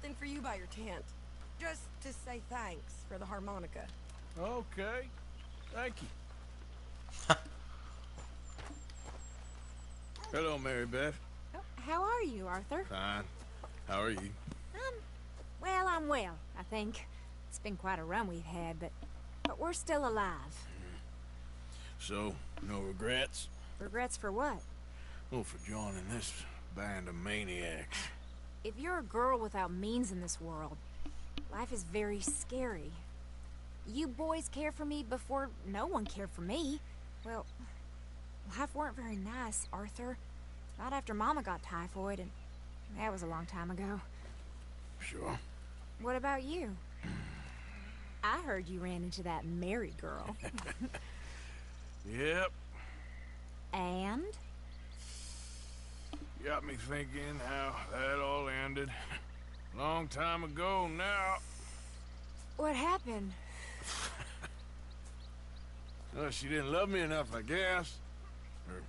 something for you by your tent. Just to say thanks for the harmonica. Okay. Thank you. Hello, Mary Beth. Oh, how are you, Arthur? Fine. How are you? Well, I'm well, I think. It's been quite a run we've had, but we're still alive. So, no regrets? Regrets for what? Well, for joining this band of maniacs. If you're a girl without means in this world, life is very scary. You boys cared for me before no one cared for me. Well, life weren't very nice, Arthur. Not after Mama got typhoid, and that was a long time ago. Sure. What about you? I heard you ran into that Mary girl. Yep. And? Got me thinking how that all ended. Long time ago now. What happened? Well, she didn't love me enough, I guess. Or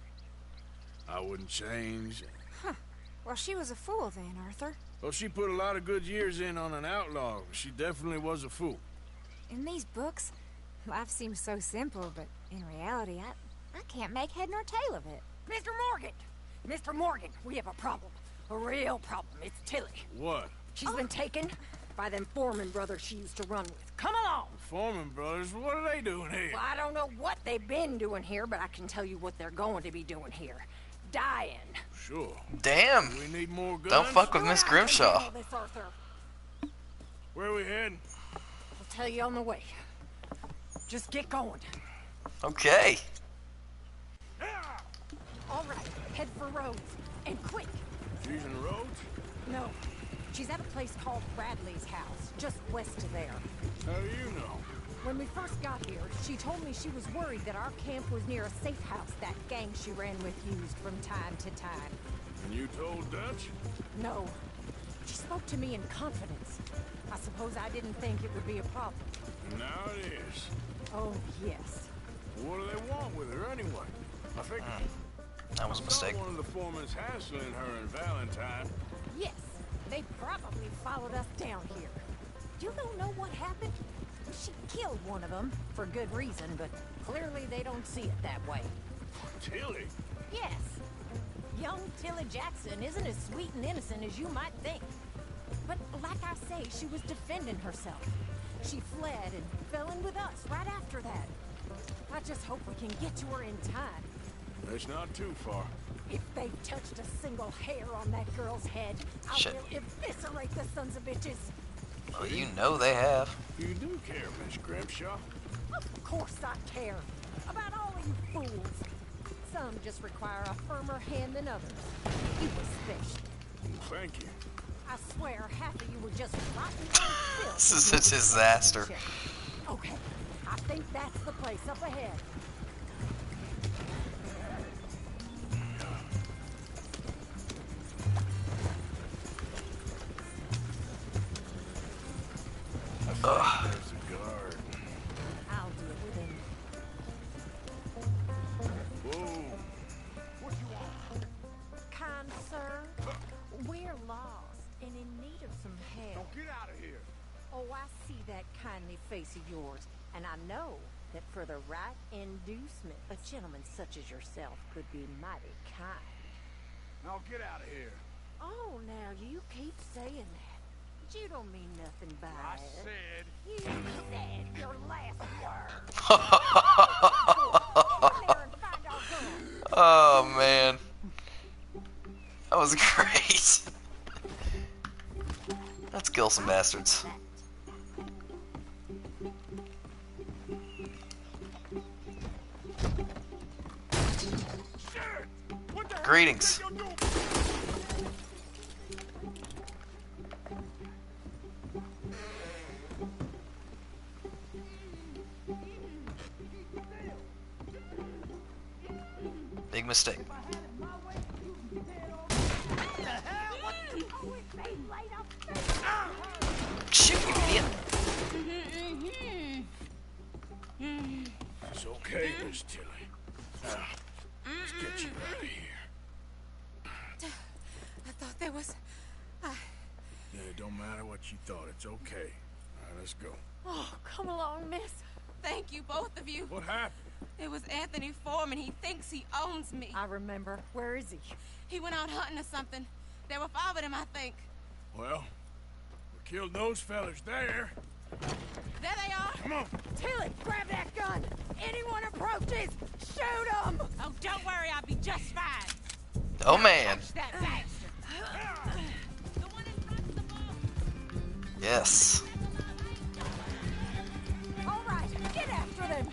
I wouldn't change. Huh. Well, she was a fool then, Arthur. Well, she put a lot of good years in on an outlaw. She definitely was a fool. In these books, life seems so simple, but in reality, I can't make head nor tail of it. Mr. Morgan! Mr. Morgan, we have a problem. A real problem. It's Tilly. What? She's been taken by them Foreman brothers she used to run with. Come along! The Foreman brothers? What are they doing here? Well, I don't know what they've been doing here, but I can tell you what they're going to be doing here. Dying. Sure. Damn. We need more guns? Don't fuck with Miss Grimshaw. This, Arthur. Where are we heading? I'll tell you on the way. Just get going. Okay. All right, head for Rhodes. And quick. She's in Rhodes? No. She's at a place called Bradley's house, just west of there. How do you know? When we first got here, she told me she was worried that our camp was near a safe house that gang she ran with used from time to time. And you told Dutch? No. She spoke to me in confidence. I suppose I didn't think it would be a problem. And now it is. Oh, yes. What do they want with her anyway? I think That was a mistake. one of the foremen's hassling her and Valentine. Yes. They probably followed us down here. You don't know what happened? She killed one of them, for good reason, but clearly they don't see it that way. Tilly? Yes. Young Tilly Jackson isn't as sweet and innocent as you might think. But like I say, she was defending herself. She fled and fell in with us right after that. I just hope we can get to her in time. That's not too far. If they've touched a single hair on that girl's head, I Shit. will eviscerate the sons of bitches. Well, you know they have. You do care, Miss Grimshaw. Of course I care. About all of you fools. Some just require a firmer hand than others. You were special. Thank you. I swear half of you were just rotten old filth. This is a disaster. Okay, I think that's the place up ahead. There's a guard. I'll deal with him. Whoa. What you want? Kind sir, we're lost and in need of some help. Get out of here. Oh, I see that kindly face of yours, and I know that for the right inducement, a gentleman such as yourself could be mighty kind. Now get out of here. Oh, now you keep saying that. But you don't mean nothing by I it. said. You said your last word. Come here and find our gun. Oh man, that was great. Let's kill some bastards. Greetings. Big mistake. Shoot, you idiot. It's okay, Miss Tilly. Now, let's get you out of here. I thought there was... Yeah, it don't matter what she thought it's okay. All right, let's go. Oh, come along, miss. Thank you, both of you. What happened? It was Anthony Foreman. He thinks he owns me. I remember. Where is he? He went out hunting or something. There were 5 of them, I think. Well, we killed those fellas there. There they are. Come on. Tilly, grab that gun. Anyone approaches, shoot them. Oh, don't worry. I'll be just fine. Oh man. That bastard. The one in front of the ball. Yes. All right, get after them.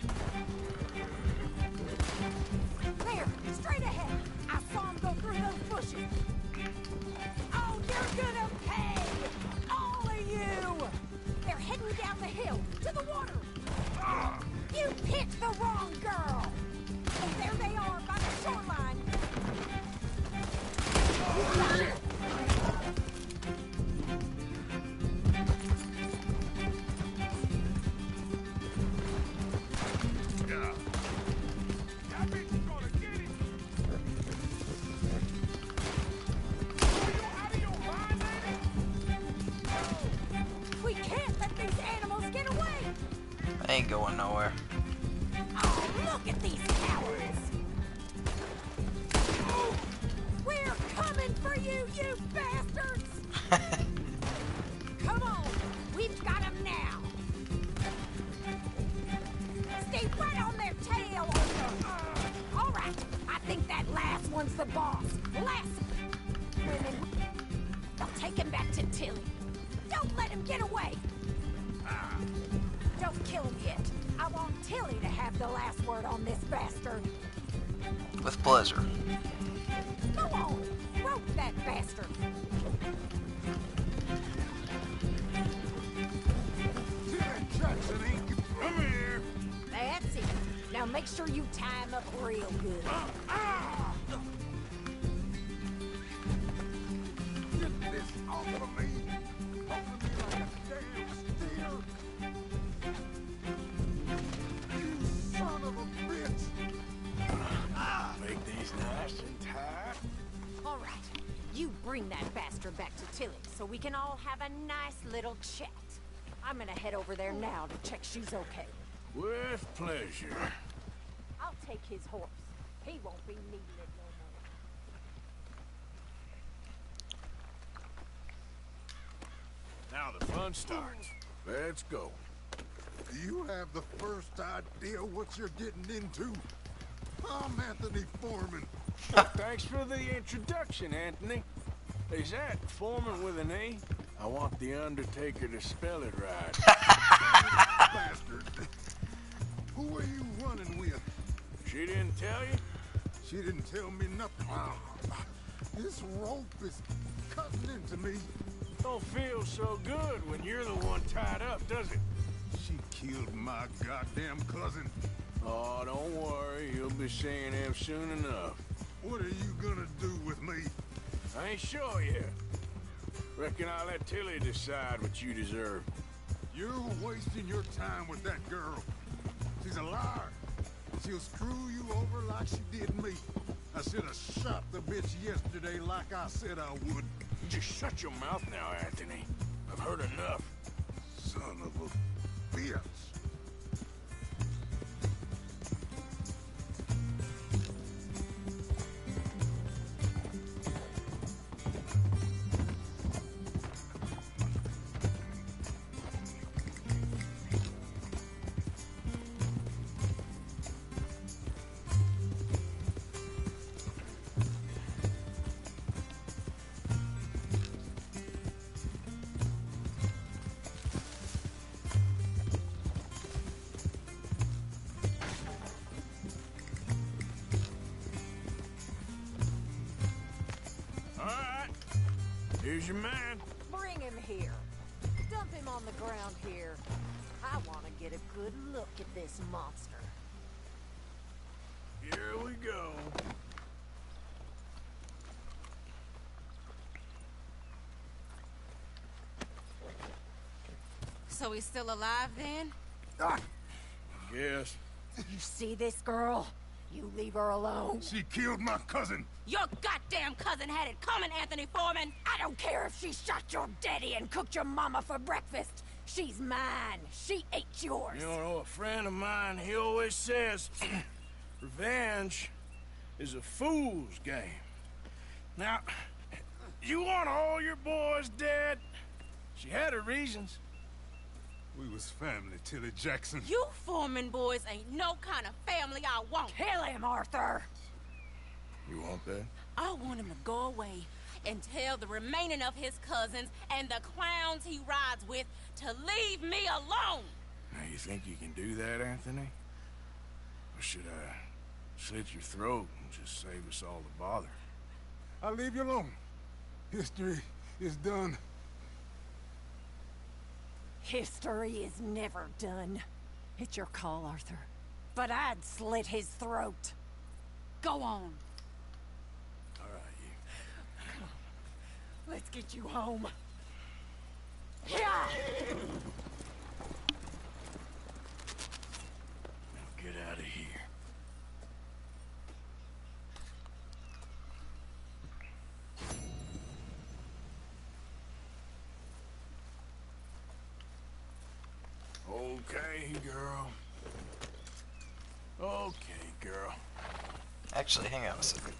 There, straight ahead. I saw him go through those bushes. Oh, you're gonna pay! All of you! They're heading down the hill, to the water. You picked the wrong girl. Oh, there they are, by the shoreline. We can't let these animals get away! I ain't going nowhere. Oh, look at these cowards! We're coming for you, you bastards! Come on, we've got them now! Stay right on their tail! All right, I think that last one's the boss. Last women. I'll take him back to Tilly. Don't let him get away! Don't kill him yet. I want Tilly to have the last word on this bastard. With pleasure. Go on, rope that bastard. Jackson ain't... Come here. That's it. Now make sure you tie him up real good. Get this off of me. Off of me like a damn steer. You son of a bitch. Make these nice and tight. All right, you bring that bastard back to Tilly so we can all have a nice little chat. I'm gonna head over there now to check she's okay. With pleasure. I'll take his horse. He won't be needing it no more. Now the fun starts. Let's go. Do you have the first idea what you're getting into? I'm Anthony Foreman. Thanks for the introduction, Anthony. Is that Foreman with an E? I want the Undertaker to spell it right. Bastard. Who are you running with? She didn't tell you? She didn't tell me nothing. This rope is cutting into me. Don't feel so good when you're the one tied up, does it? She killed my goddamn cousin. Oh, don't worry. You'll be seeing him soon enough. What are you gonna do with me? I ain't sure yet. Reckon I'll let Tilly decide what you deserve. You're wasting your time with that girl. She's a liar. She'll screw you over like she did me. I should have shot the bitch yesterday like I said I would. Just shut your mouth now, Anthony. I've heard enough. Son of a bitch. Here's your man. Bring him here. Dump him on the ground here. I want to get a good look at this monster. Here we go. So he's still alive then? Ah, yes. You see this girl? You leave her alone. She killed my cousin. Your goddamn cousin had it coming, Anthony Foreman. I don't care if she shot your daddy and cooked your mama for breakfast. She's mine. She ate yours. You know, a friend of mine, he always says, revenge is a fool's game. Now, you want all your boys dead? She had her reasons. We was family, Tilly Jackson. You Foreman boys ain't no kind of family I want. Kill him, Arthur. You want that? I want him to go away and tell the remaining of his cousins and the clowns he rides with to leave me alone. Now, you think you can do that, Anthony? Or should I slit your throat and just save us all the bother? I'll leave you alone. History is done. History is never done. It's your call, Arthur. But I'd slit his throat. Go on. All right, you. Let's get you home. Yeah! Now get out of here. Okay, girl. Okay, girl. Actually, hang on a second.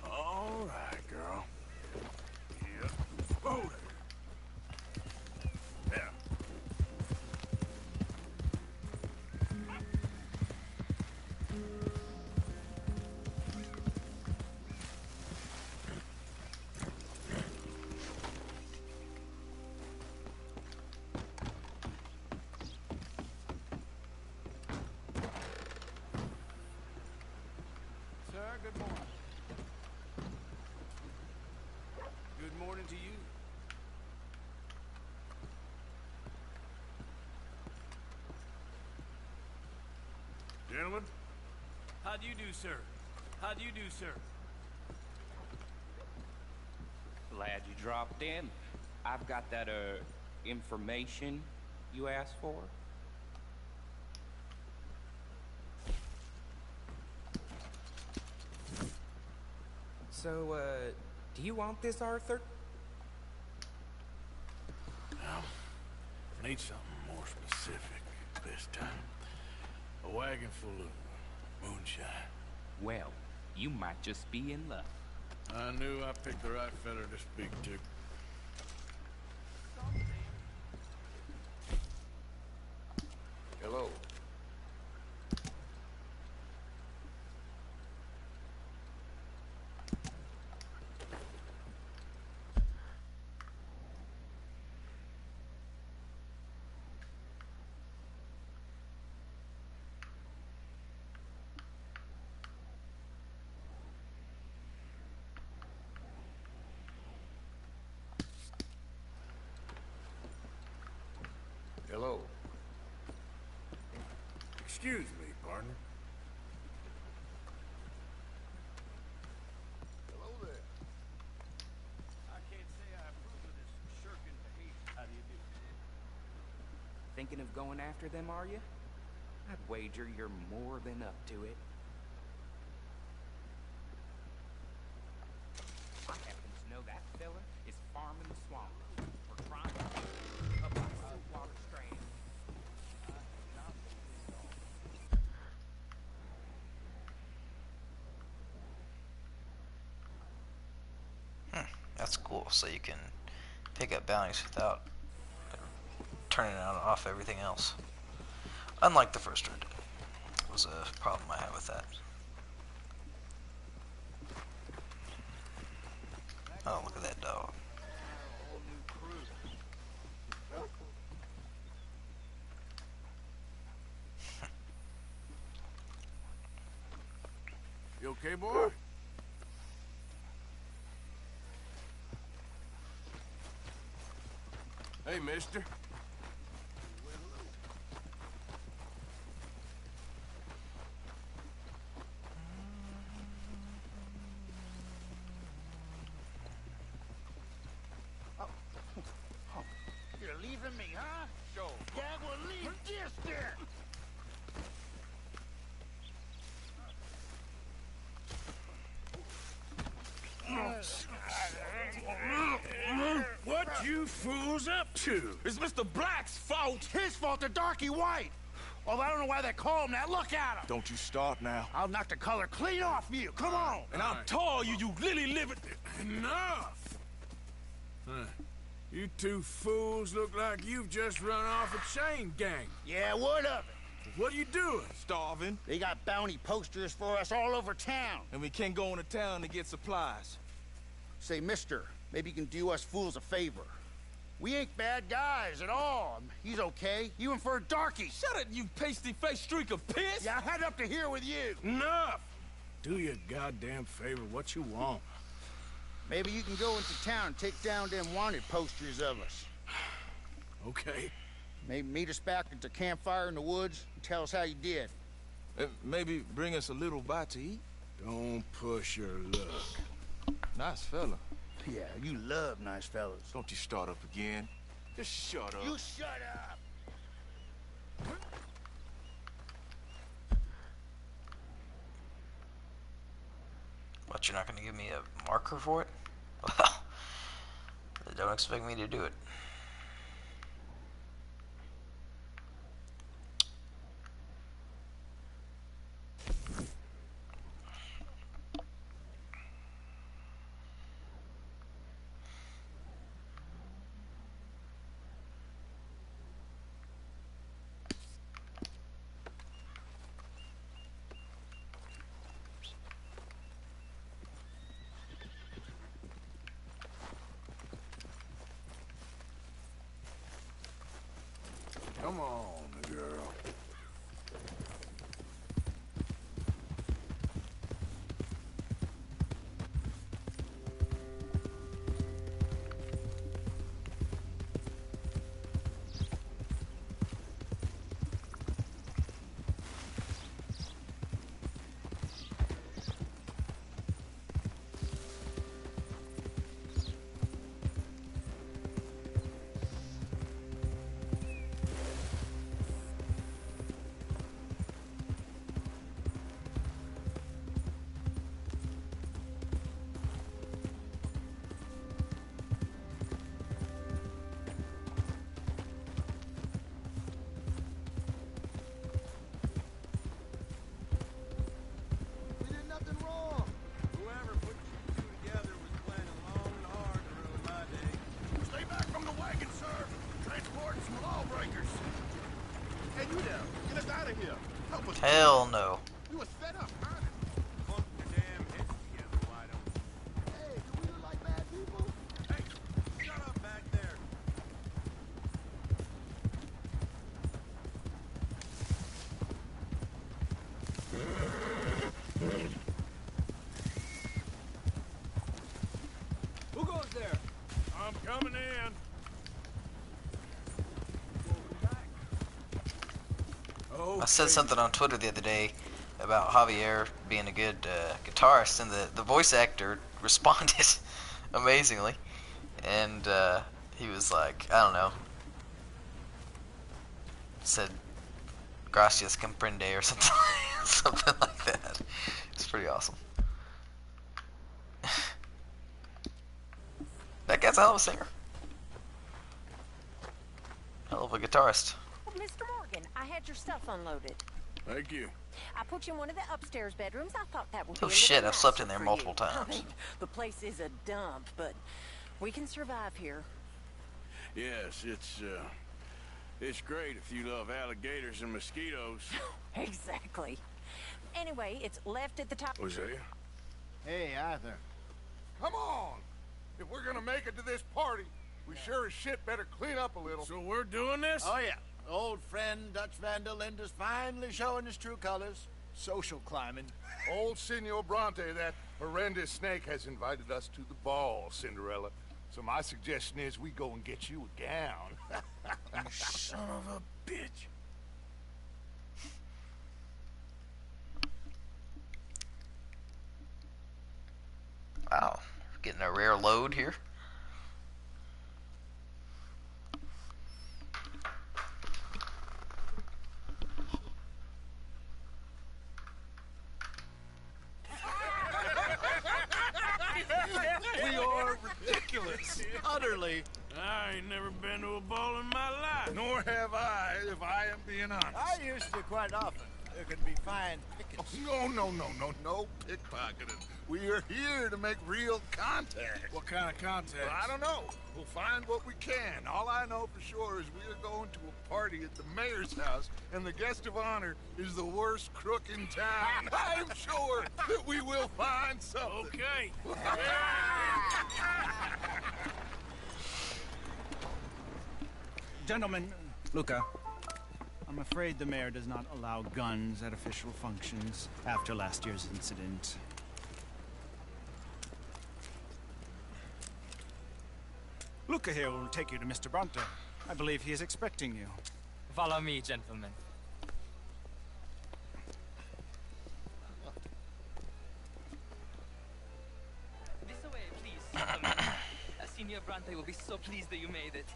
All right, girl. Yep. Oh, there. Yeah. Sir, good morning. Good morning to you. Gentlemen? How do you do, sir? How do you do, sir? Glad you dropped in. I've got that, information you asked for. So, do you want this, Arthur? Need something more specific this time. A wagon full of moonshine. Well, you might just be in luck. I knew I picked the right fella to speak to. Hello. Hello. Excuse me, partner. Hello there. I can't say I approve of this shirking behavior. How do you do? Thinking of going after them, are you? I'd wager you're more than up to it. I happen to know that fella is farming the swamp. We're trying to up our saltwater strand. That's cool. So you can pick up bounties without turning on and off everything else. Unlike the first Red Dead. That was a problem I had with that. Oh, look at that dog. You okay, boy? Hey, mister. You're leaving me, huh? Sure. Yeah, well, leave this there. What you fools up to? It's Mr. Black's fault. His fault, the darky white. Well, I don't know why they call him that. Look at him. Don't you start now. I'll knock the color clean off you. Come on. And I'll tell you, you lily-livered... Enough! Huh. You two fools look like you've just run off a chain gang. Yeah, what of it? What are you doing? Starving, They got bounty posters for us all over town. and we can't go into town to get supplies. Say, mister, maybe you can do us fools a favor. We ain't bad guys at all. He's okay. Even for a darky. Shut it, you pasty-faced streak of piss! Yeah, I had up to here with you. Enough! Do your goddamn favor what you want. Maybe you can go into town and take down them wanted posters of us. Okay. Maybe meet us back at the campfire in the woods and tell us how you did. Maybe bring us a little bite to eat. Don't push your luck. Nice fella. Yeah, you love nice fellas. Don't you start up again. Just shut up. You shut up! What, you're not going to give me a marker for it? Well, don't expect me to do it. Come on, girl. We did nothing wrong. Whoever put you two together was planning long and hard to ruin my day. Stay back from the wagon, sir. Transporting some lawbreakers. Hey, you there. Get us out of here. Help us. Hell no. You was fed up, huh? Put your damn heads together, why don't you? Hey, do we look like bad people? Hey, shut up back there. Who goes there? I'm coming in. I said something on Twitter the other day about Javier being a good guitarist, and the voice actor responded amazingly, and he was like, I don't know, said gracias comprende or something, something like that. It's pretty awesome. That guy's a hell of a singer. Hell of a guitarist. Well, Mr. Morgan, I had your stuff unloaded. Thank you. I put you in one of the upstairs bedrooms. I thought that would be Oh a shit, little I've slept in nicer there for multiple you. times. I mean, the place is a dump, but we can survive here. Yes, it's great if you love alligators and mosquitoes. Exactly. Anyway, it's left at the top. Hosea? Hey, Arthur. Come on! If we're gonna make it to this party, we sure as shit better clean up a little. So we're doing this? Oh, yeah. Old friend Dutch Van der Linde's finally showing his true colors. Social climbing. Old Senor Bronte, that horrendous snake, has invited us to the ball, Cinderella. So my suggestion is we go and get you a gown. You son of a bitch. Wow, getting a rare load here. We are ridiculous. Utterly. I ain't never been to a ball in my life. Nor have I, if I am being honest. I used to quite often. There could be fine pickets. No pickpocketing. We are here to make real contact. What kind of contact? Well, I don't know. We'll find what we can. All I know for sure is we are going to a party at the mayor's house, and the guest of honor is the worst crook in town. I'm sure that we will find something. Okay. Gentlemen, Luca, I'm afraid the mayor does not allow guns at official functions after last year's incident. Luca here will take you to Mr. Bronte. I believe he is expecting you. Follow me, gentlemen. This way, please, gentlemen. Senior Bronte will be so pleased that you made it.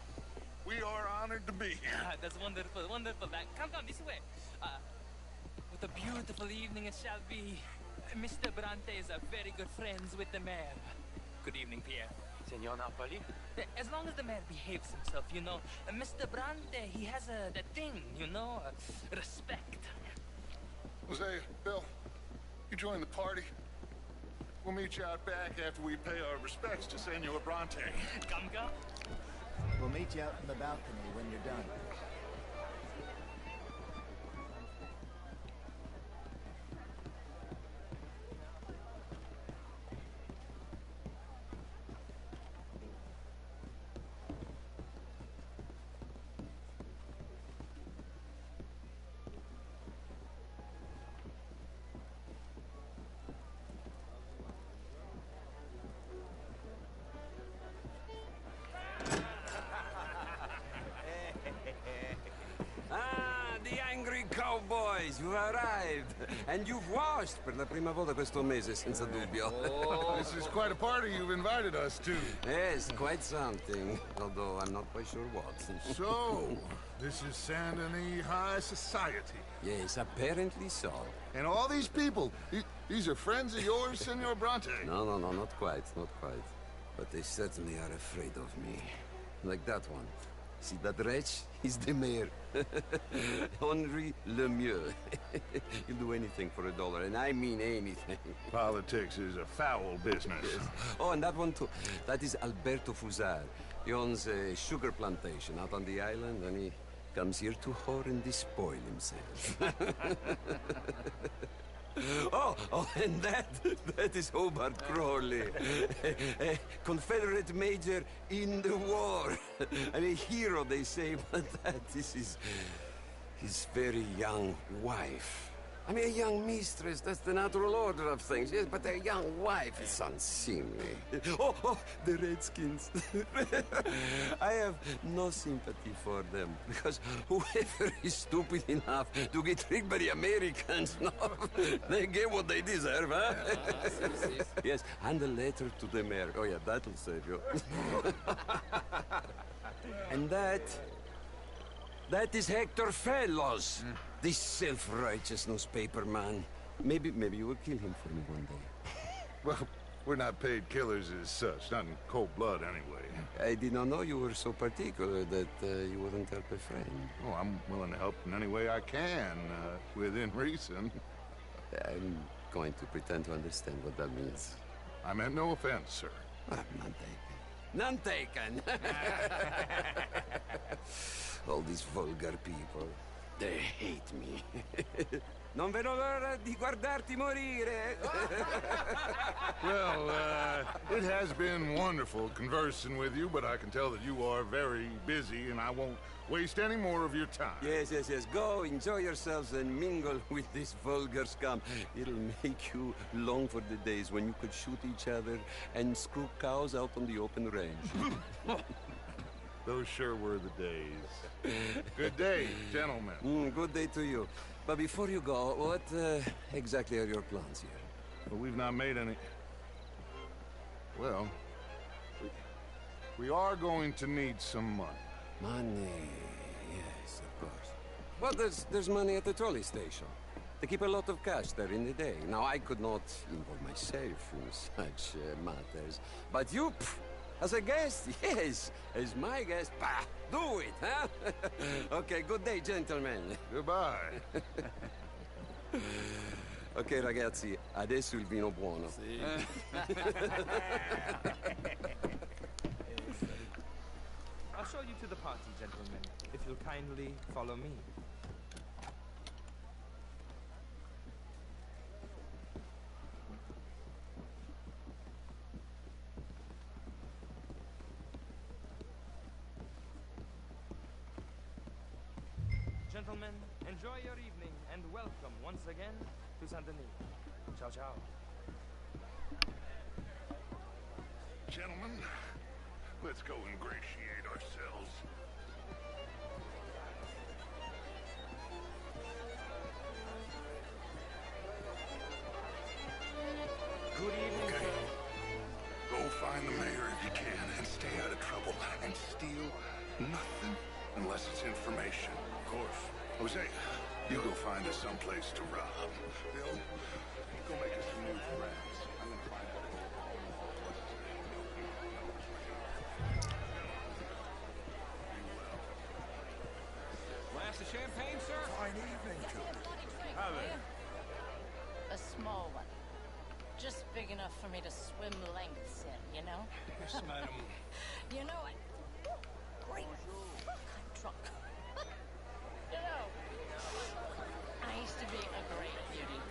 We are honored to be here. That's wonderful, wonderful. Come, this way. What a beautiful evening it shall be. Mr. Bronte is very good friends with the mayor. Good evening, Pierre. Senor Napoli? As long as the mayor behaves himself, you know. Mr. Bronte, he has that thing, you know, respect. Jose, Bill, you join the party. We'll meet you out back after we pay our respects to Senor Bronte. Come. We'll meet you out in the balcony when you're done. Cowboys, you've arrived. And you've washed per la prima volta questo mese, senza dubbio. Oh, this is quite a party you've invited us to. Yes, quite something. Although I'm not quite sure what. So, this is Saint Denis High Society. Yes, apparently so. And all these people, these are friends of yours, Senor Bronte? No, not quite, not quite. But they certainly are afraid of me. Like that one. See that wretch? He's the mayor. Henri Lemieux. He'll do anything for $1, and I mean anything. Politics is a foul business. Yes. Oh, and that one too. That is Alberto Fusar. He owns a sugar plantation out on the island, and he comes here to whore and despoil himself. Oh, and that is Hobart Crawley, a Confederate major in the war, and a hero, they say, but that is his very young wife, I mean, a young mistress, that's the natural order of things, yes, but a young wife is unseemly. Oh, the Redskins. I have no sympathy for them, because whoever is stupid enough to get tricked by the Americans, no, they get what they deserve, huh? Yes, and a letter to the mayor. Oh, yeah, that'll save you. And that is Hector Fellows. This self-righteous newspaper man. Maybe you will kill him for me one day. Well, we're not paid killers as such, not in cold blood anyway. I did not know you were so particular that you wouldn't help a friend. Oh, I'm willing to help in any way I can, within reason. I'm going to pretend to understand what that means. I meant no offense, sir. None taken. None taken! All these vulgar people. They hate me. Non vedo l'ora di guardarti morire. Well, it has been wonderful conversing with you, but I can tell that you are very busy, and I won't waste any more of your time. Yes. Go, enjoy yourselves, and mingle with this vulgar scum. It'll make you long for the days when you could shoot each other and screw cows out on the open range. Those sure were the days. Good day, gentlemen. Good day to you. But before you go, what exactly are your plans here? Well, we've not made any... Well, we are going to need some money. Money, yes, of course. Well, there's money at the trolley station. They keep a lot of cash there in the day. Now, I could not involve myself in such matters. But you... As a guest, yes. As my guest, bah, do it, huh? Okay, good day, gentlemen. Goodbye. Ok, ragazzi, adesso il vino buono. Sì. I'll show you to the party, gentlemen, if you'll kindly follow me. Gentlemen, enjoy your evening and welcome once again to Saint Denis. Ciao, ciao. Gentlemen, let's go ingratiate ourselves. Good evening, okay. Go find the mayor if you can and stay out of trouble and steal nothing unless it's information. Of course. Jose, you go find us someplace to rob. Bill, you go make us some new friends. I'm gonna find out. Glass of champagne, sir? Fine evening to you. Have it. A small one. Just big enough for me to swim lengths in, you know? Yes, madam. You know what? Great fuck, I'm drunk. You know, I used to be a great beauty.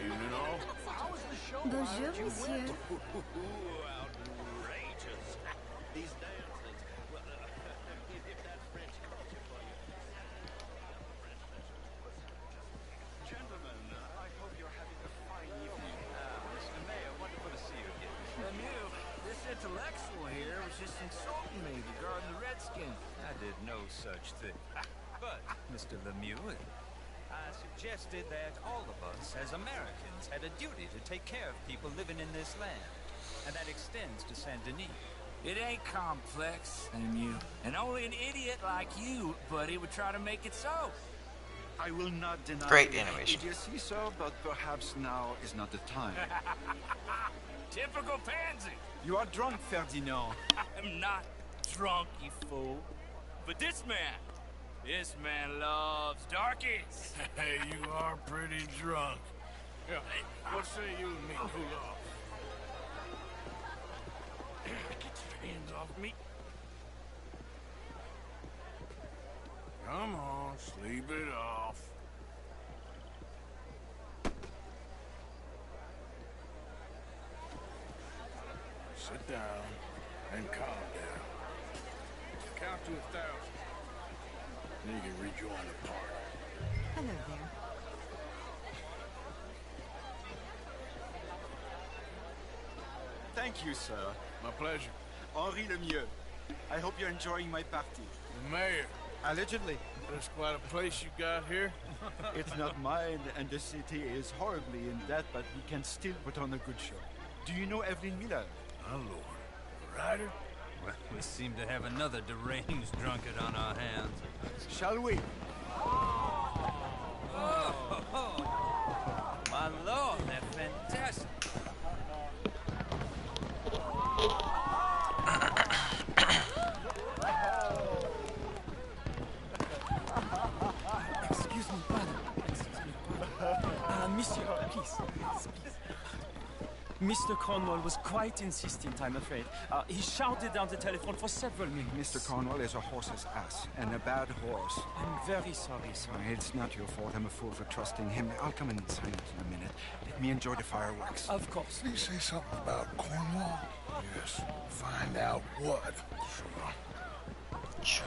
Evening all. How was the show? Bonjour, monsieur. Outrageous. These dances. Well, if that's French culture for you. Gentlemen, I hope you're having a fine evening. Mr. Mayor, wonderful to see you again. Lemieux, this intellectual here was just insulting me regarding the Redskins. I did no such thing. But, Mr. Lemieux, I suggested that all of us, as Americans, had a duty to take care of people living in this land. And that extends to Saint Denis. It ain't complex, Lemieux. And only an idiot like you, buddy, would try to make it so. I will not deny Great animation. idiocy, sir, but perhaps now is not the time. Typical pansy. You are drunk, Ferdinand. I'm not drunk, you fool. But this man loves darkies. Hey, you are pretty drunk. Yeah, what say you and me cool off? Get your hands off me. Come on, sleep it off. Sit down and calm down. Count to 1,000. Then you can rejoin the party. Hello there. Thank you, sir. My pleasure. Henri Lemieux. I hope you're enjoying my party. The mayor. Allegedly. That's quite a place you got here. It's not mine, and the city is horribly in debt, but we can still put on a good show. Do you know Evelyn Miller? My lord. A writer? Well, we seem to have another deranged drunkard on our hands. Shall we? My lord, they're fantastic. Excuse me, pardon. Monsieur, please. Mr. Cornwall was quite insistent, I'm afraid. He shouted down the telephone for several minutes. Mr. Cornwall is a horse's ass, and a bad horse. I'm very sorry, sir. It's not your fault. I'm a fool for trusting him. I'll come in and sign it in a minute. Let me enjoy the fireworks. Of course. Did you say something about Cornwall? Yes. Find out what. Sure.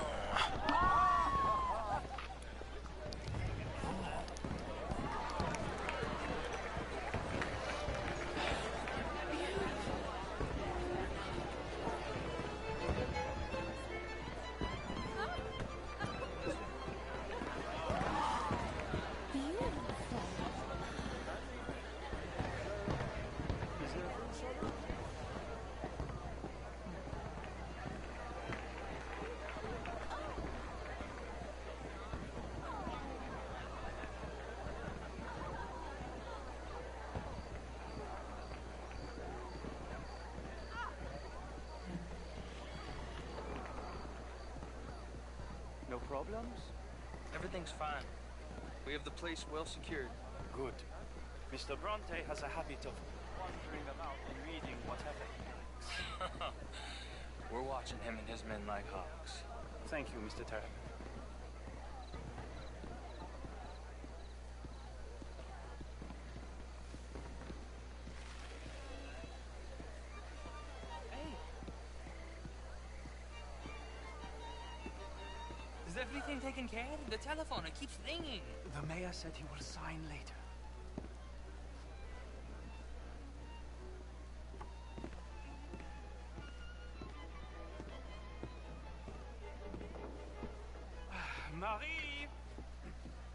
No problems? Everything's fine. We have the place well secured. Good. Mr. Bronte has a habit of wandering about and reading whatever he likes. We're watching him and his men like hawks. Thank you, Mr. Terran. Is everything taken care of? The telephone, it keeps ringing. The mayor said he will sign later. Marie!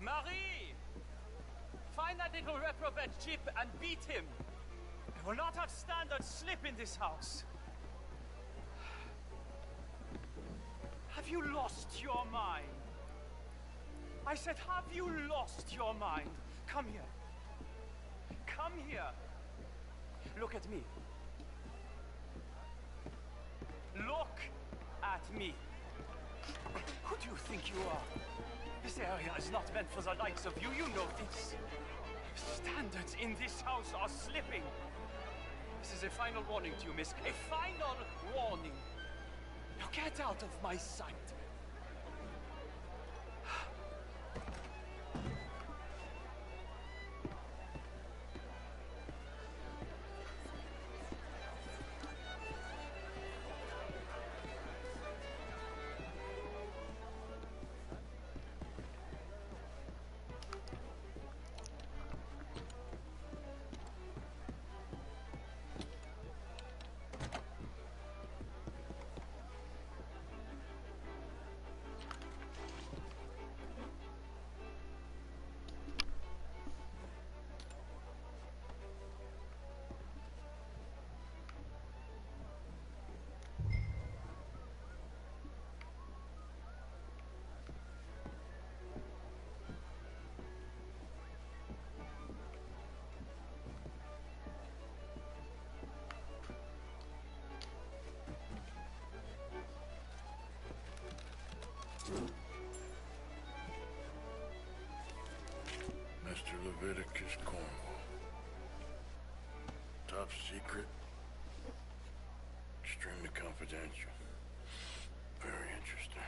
Marie! Find that little reprobate Chip and beat him. I will not have standard slip in this house. Have you lost your mind? I said, have you lost your mind? Come here. Come here. Look at me. Look at me. Who do you think you are? This area is not meant for the likes of you. You know this. Standards in this house are slipping. This is a final warning to you, miss. A final warning. Now get out of my sight. Mr. Leviticus Cornwall. Top secret. Extremely confidential. Very interesting.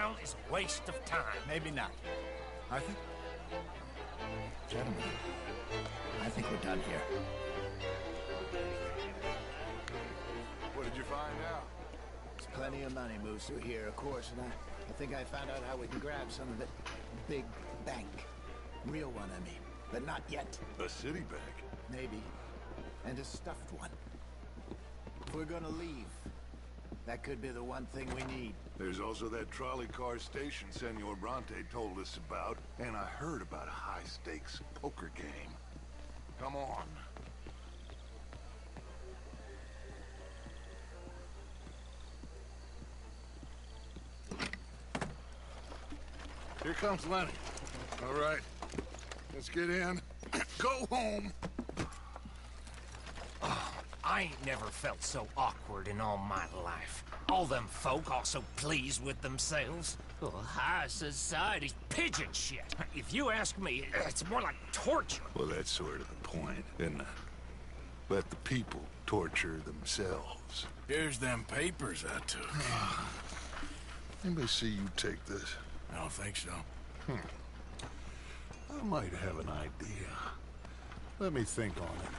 town is a waste of time. Maybe not. Arthur? Gentlemen, I think we're done here. What did you find out? There's plenty of money moves through here, of course, and I think I found out how we can grab some of it. Big bank. Real one, I mean. But not yet. A city bank? Maybe. And a stuffed one. If we're gonna leave, that could be the one thing we need. There's also that trolley car station Senor Bronte told us about, and I heard about a high-stakes poker game. Come on. Here comes Lenny. All right, let's get in. Go home. I ain't never felt so awkward in all my life. All them folk all so pleased with themselves. Oh, high society's pigeon shit. If you ask me, it's more like torture. Well, that's sort of the point, isn't it? Let the people torture themselves. Here's them papers I took. Anybody see you take this? I don't think so. I might have an idea. Let me think on it.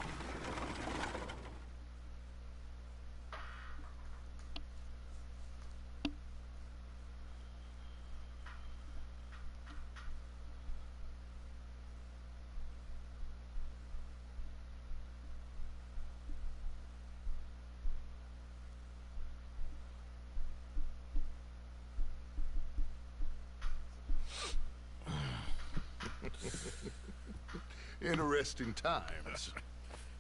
Interesting times.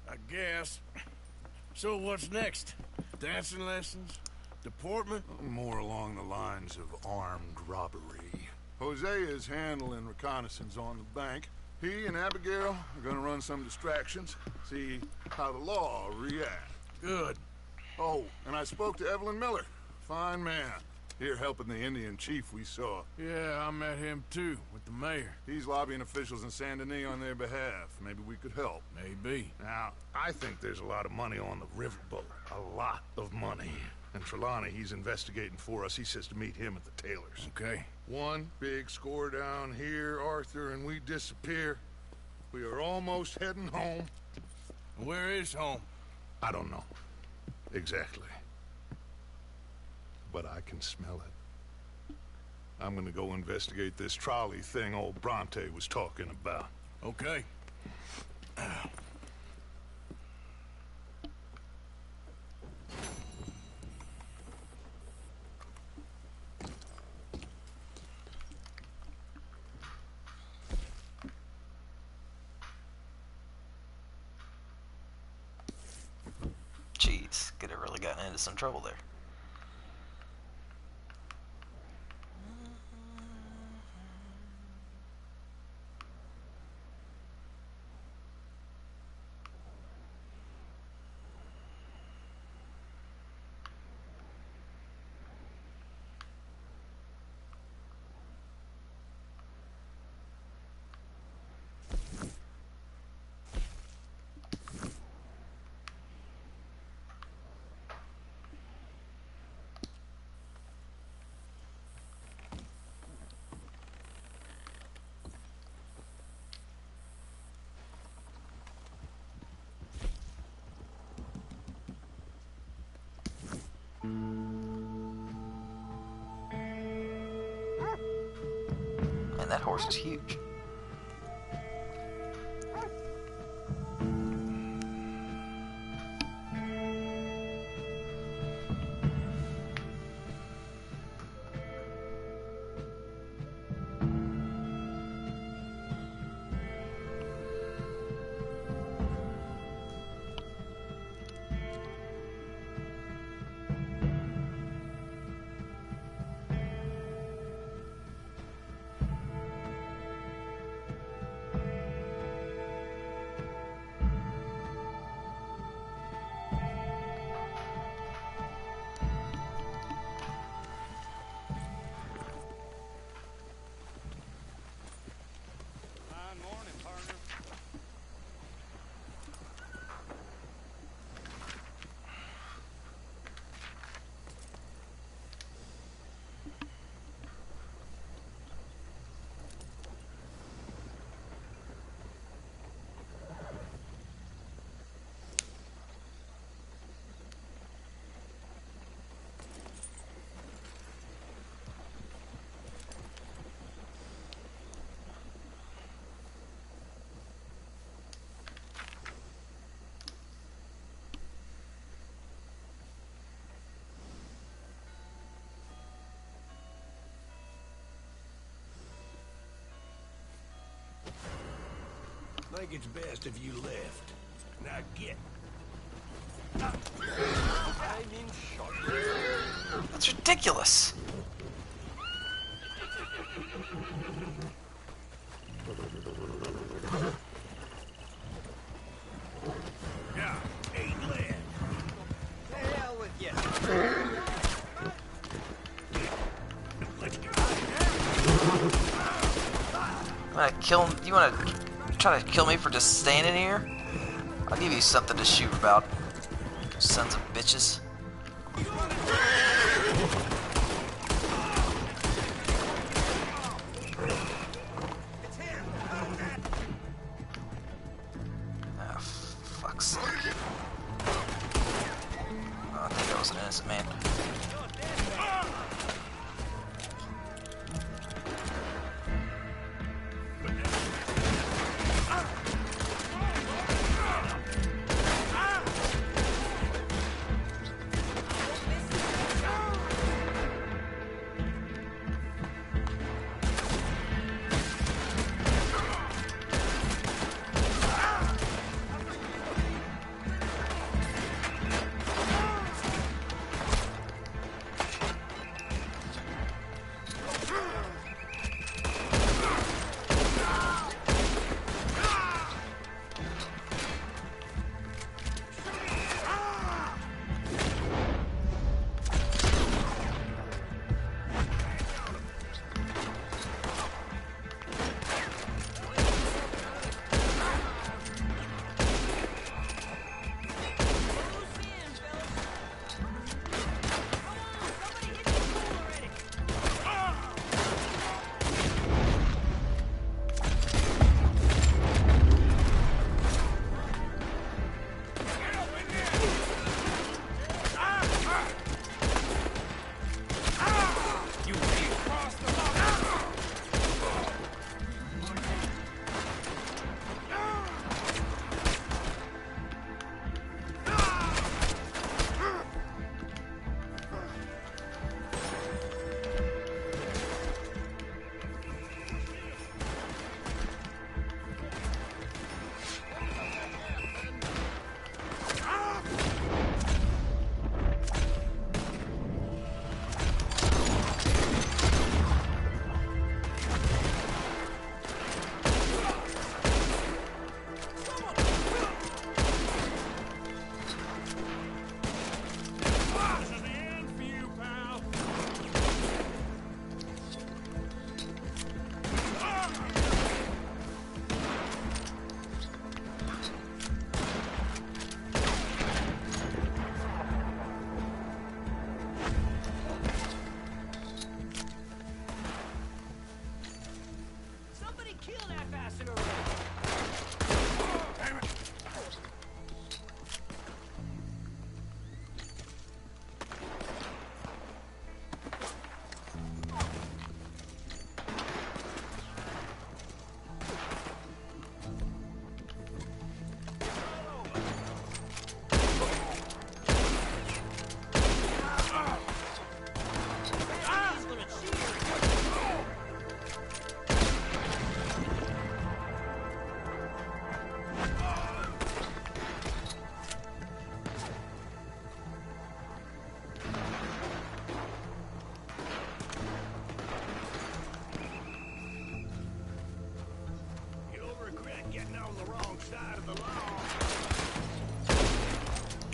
I guess. So what's next? Dancing lessons? Deportment? More along the lines of armed robbery. Hosea is handling reconnaissance on the bank. He and Abigail are gonna run some distractions, see how the law reacts. Good. Oh, and I spoke to Evelyn Miller. Fine man. Here helping the Indian chief we saw. Yeah, I met him too, with the mayor. He's lobbying officials in Saint Denis on their behalf. Maybe we could help. Maybe. Now, I think there's a lot of money on the riverboat. A lot of money. And Trelawney, he's investigating for us. He says to meet him at the Taylor's. Okay. One big score down here, Arthur, and we disappear. We are almost heading home. Where is home? I don't know. Exactly. But I can smell it. I'm gonna go investigate this trolley thing old Bronte was talking about. Okay. Jeez, could have really gotten into some trouble there. Man, that horse is huge. think it's best if you left. Now get. That's ridiculous. Yeah, ain't left. The hell with you. You wanna try to kill me for just standing here? I'll give you something to shoot about. Sons of bitches. Oh, fuck's sake. Oh, I think that was an innocent man.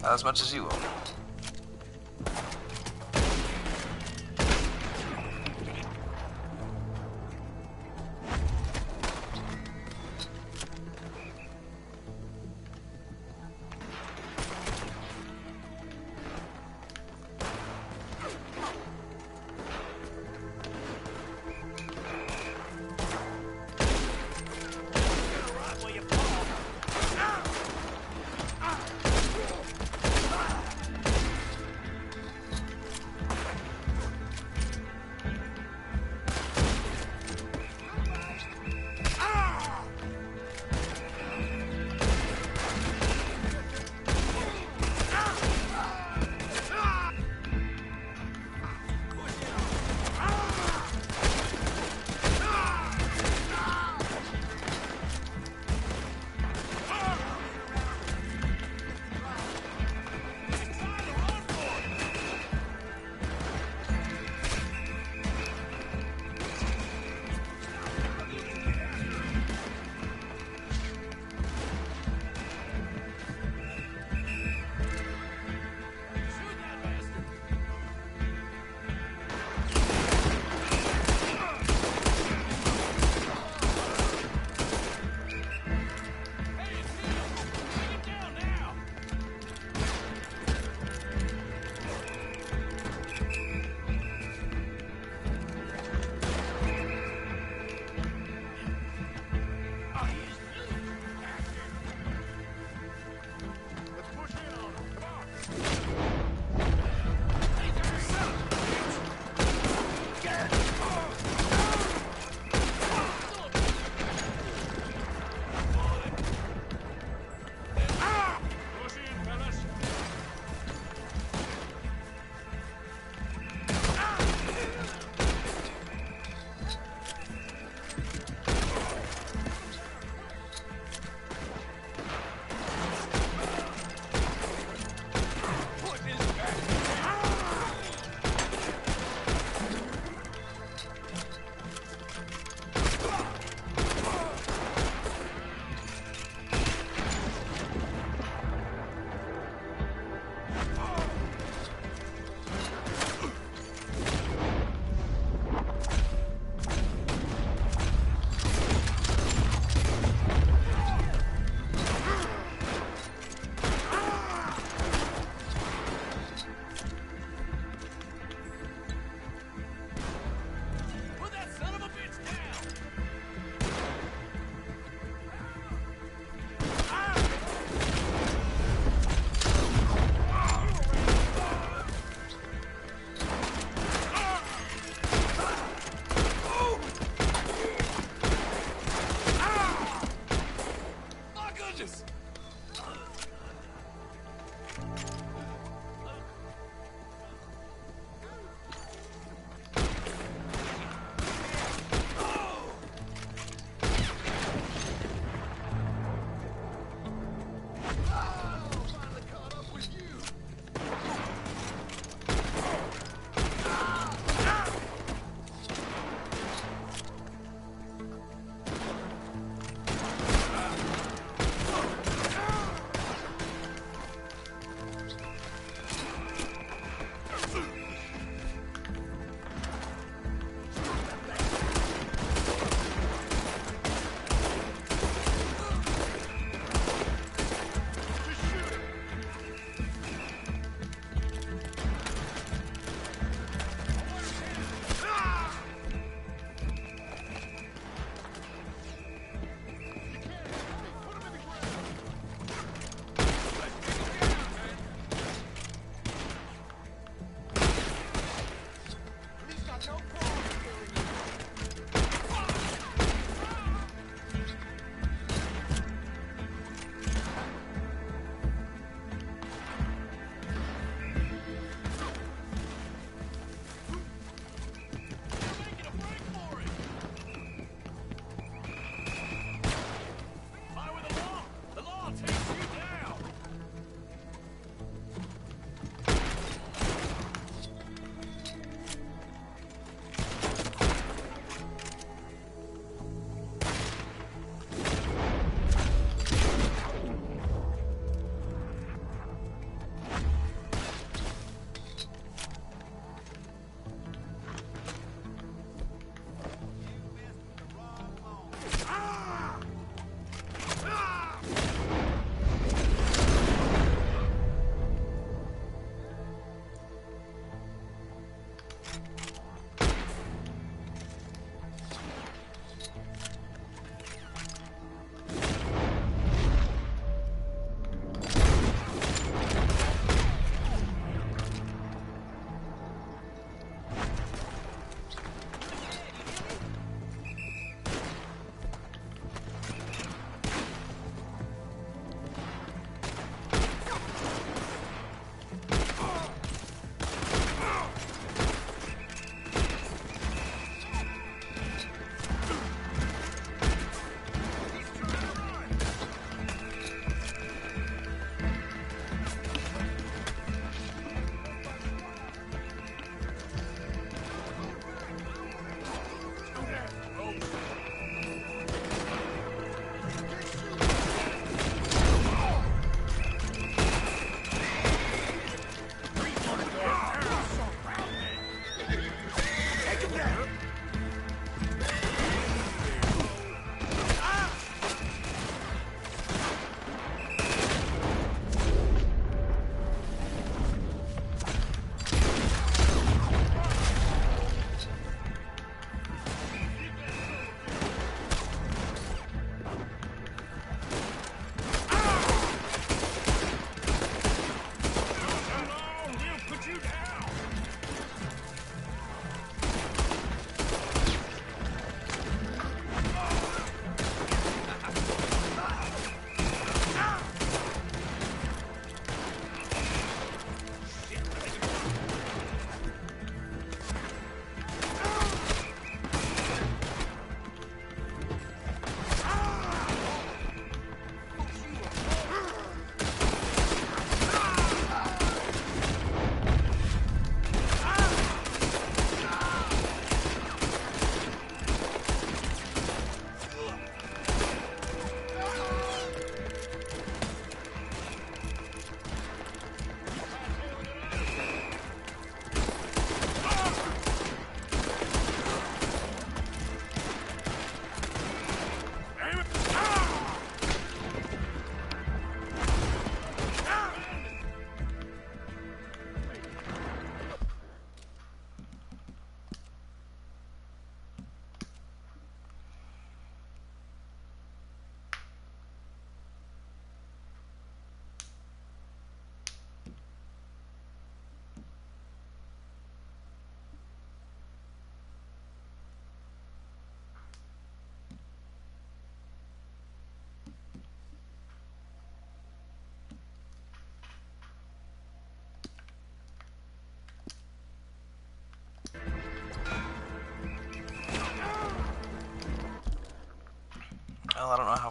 Not as much as you will.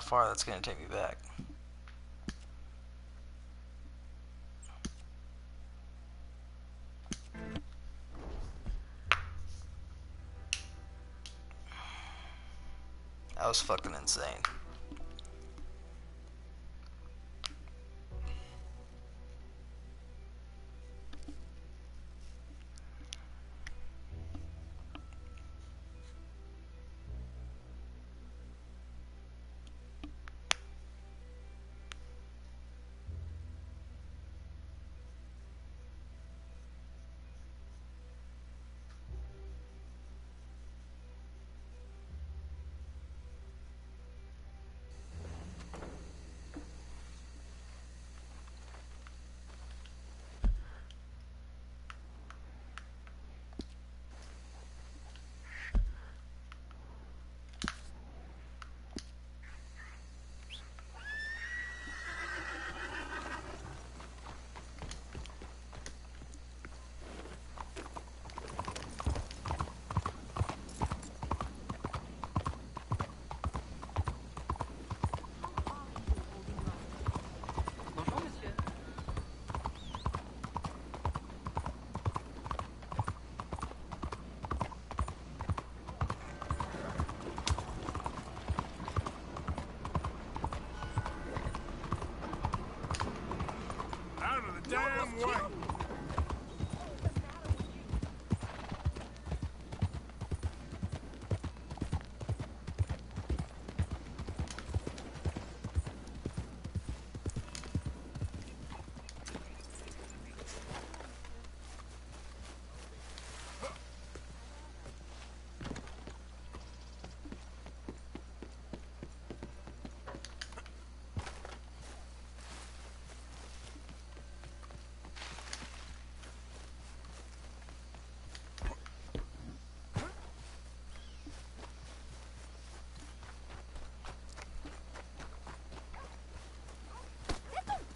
far that's going to take me back. That was fucking insane. Damn way!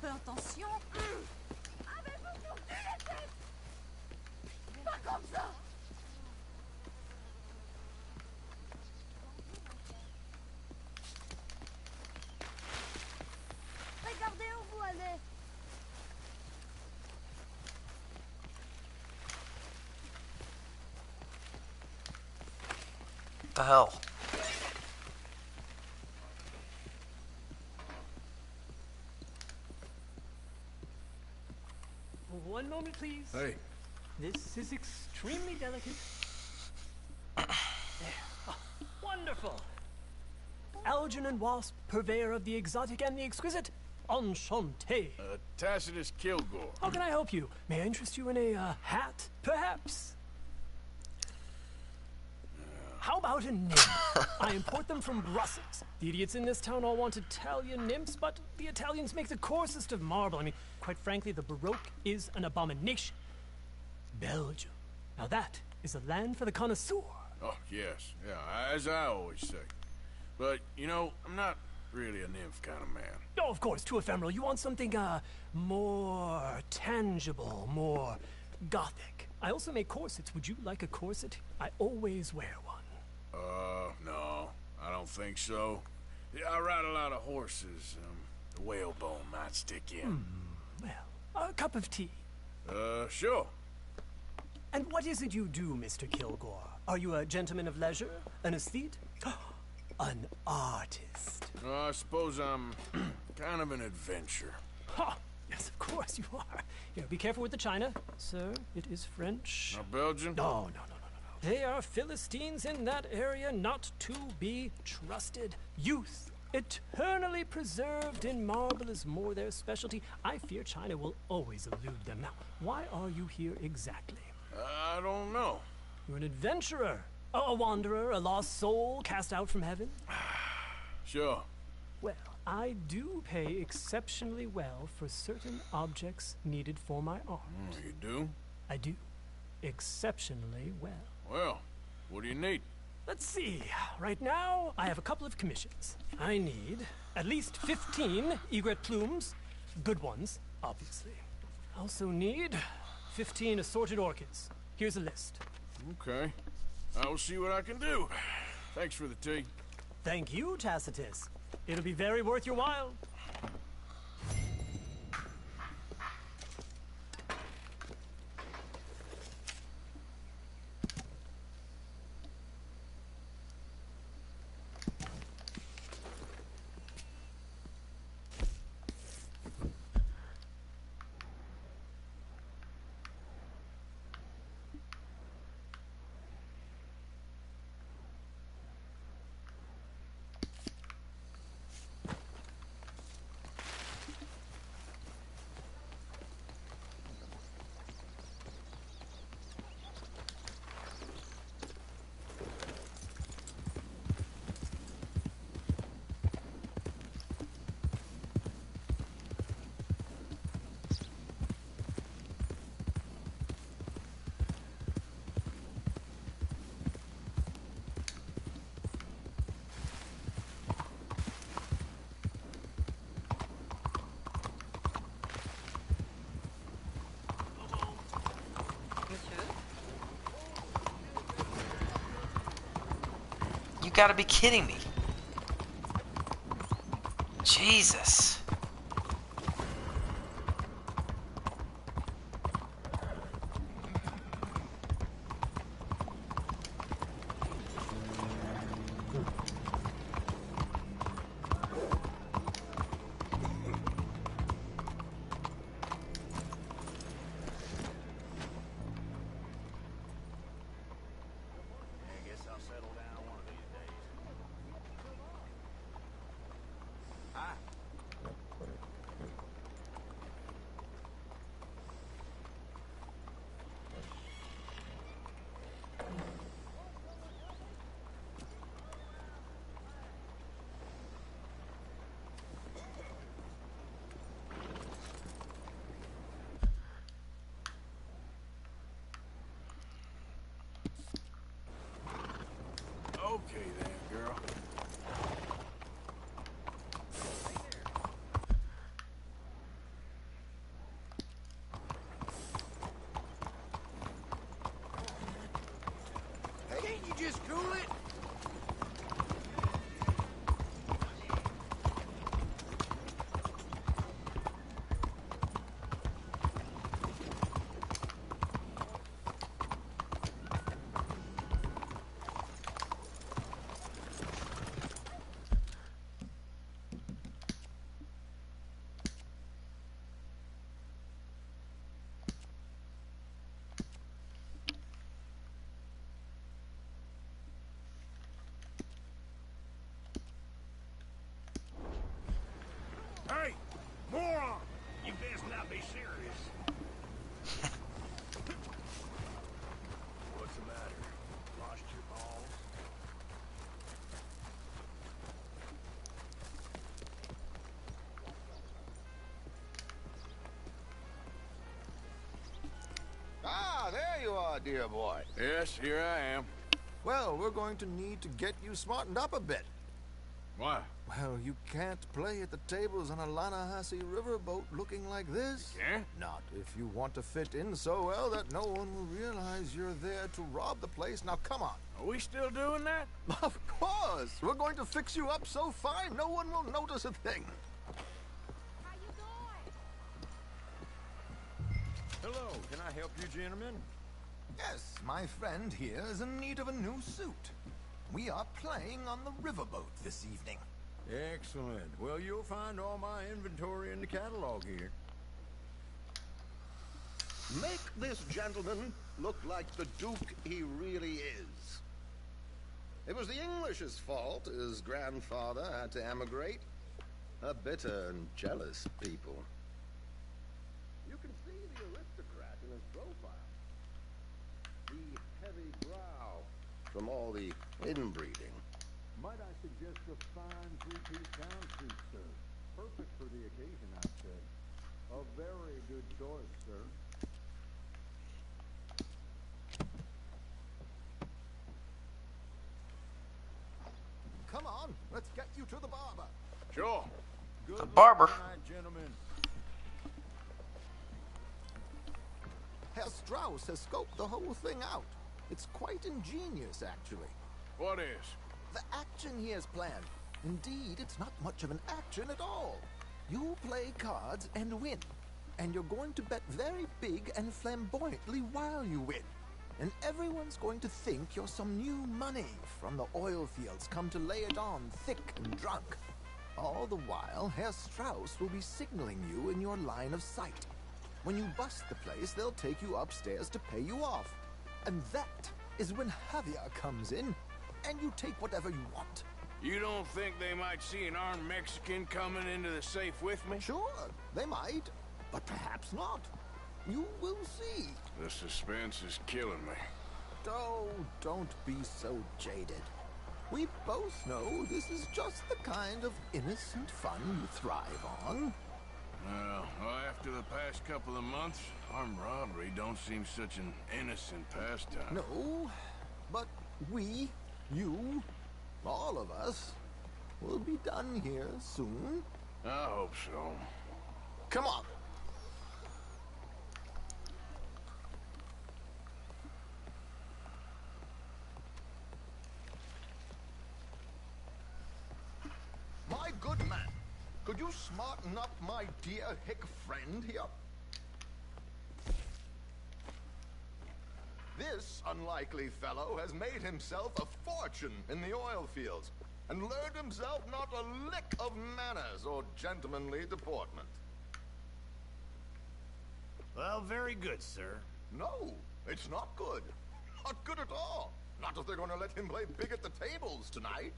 Attention! Avez-vous perdu la tête? Pas comme ça! Regardez où vous allez! What the hell? One moment, please. Hey. This is extremely delicate. There. Oh, wonderful. Algernon Wasp, purveyor of the exotic and the exquisite. Enchanté. Tacitus Kilgore. How can I help you? May I interest you in a hat, perhaps? How about a nymph? I import them from Brussels. The idiots in this town all want Italian nymphs, but the Italians make the coarsest of marble. I mean, quite frankly, the Baroque is an abomination. Belgium. Now that is a land for the connoisseur. Oh, yes. Yeah, as I always say. But, you know, I'm not really a nymph kind of man. Oh, of course, too ephemeral. You want something, more tangible, more gothic. I also make corsets. Would you like a corset? I always wear one. No. I don't think so. Yeah, I ride a lot of horses. The whalebone might stick in. Well, a cup of tea. Sure. And what is it you do, Mr. Kilgore? Are you a gentleman of leisure? An aesthete? An artist? I suppose I'm kind of an adventurer. Ha! Yes, of course you are. Here, be careful with the china. Sir, it is French. Not Belgian? No. They are Philistines in that area, not to be trusted. Youth, eternally preserved in marble, is more their specialty. I fear China will always elude them. Now, why are you here exactly? I don't know. You're an adventurer, a wanderer, a lost soul cast out from heaven? Sure. Well, I do pay exceptionally well for certain objects needed for my art. You do? I do. Exceptionally well. Well, what do you need? Let's see. Right now, I have a couple of commissions. I need at least 15 egret plumes. Good ones, obviously. I also need 15 assorted orchids. Here's a list. Okay. I will see what I can do. Thanks for the tea. Thank you, Tacitus. It'll be very worth your while. You gotta be kidding me. Jesus. Okay there, girl. Hey, can't you just cool it? Hey, moron! You best not be serious. What's the matter? Lost your balls? Ah, there you are, dear boy. Yes, here I am. Well, we're going to need to get you smartened up a bit. Why? Well, you can't play at the tables on a Lannahechee riverboat looking like this. You can't? Not if you want to fit in so well that no one will realize you're there to rob the place. Now, come on. Are we still doing that? Of course. We're going to fix you up so fine no one will notice a thing. How you doing? Hello, can I help you, gentlemen? Yes, my friend here is in need of a new suit. We are playing on the riverboat this evening. Excellent. Well, you'll find all my inventory in the catalog here. Make this gentleman look like the Duke he really is. It was the English's fault his grandfather had to emigrate. A bitter and jealous people. You can see the aristocrat in his profile. The heavy brow from all the inbreeding. Might I suggest a fine three-piece gown suit, sir? Perfect for the occasion, I'd say. A very good choice, sir. Come on, let's get you to the barber. Sure. The barber. Tonight, gentlemen. Herr Strauss has scoped the whole thing out. It's quite ingenious, actually. What is? The action he has planned. Indeed, it's not much of an action at all. You play cards and win. And you're going to bet very big and flamboyantly while you win. And everyone's going to think you're some new money from the oil fields come to lay it on thick and drunk. All the while, Herr Strauss will be signaling you in your line of sight. When you bust the place, they'll take you upstairs to pay you off. And that is when Javier comes in, and you take whatever you want. You don't think they might see an armed Mexican coming into the safe with me? Sure, they might, but perhaps not. You will see. The suspense is killing me. Oh, don't be so jaded. We both know this is just the kind of innocent fun you thrive on. Well, after the past couple of months, armed robbery don't seem such an innocent pastime. No, but we, you, all of us, will be done here soon. I hope so. Come on. My good man, could you smarten up my dear hick friend here? This unlikely fellow has made himself a fortune in the oil fields and learned himself not a lick of manners or gentlemanly deportment. Well, very good, sir. No, it's not good. Not good at all. Not if they're going to let him play big at the tables tonight.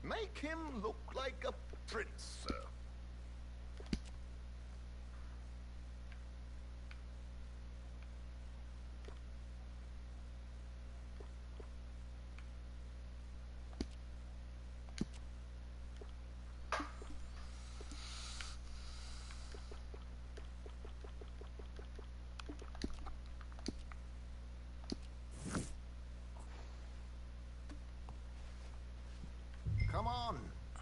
Make him look like a prince, sir. Come on.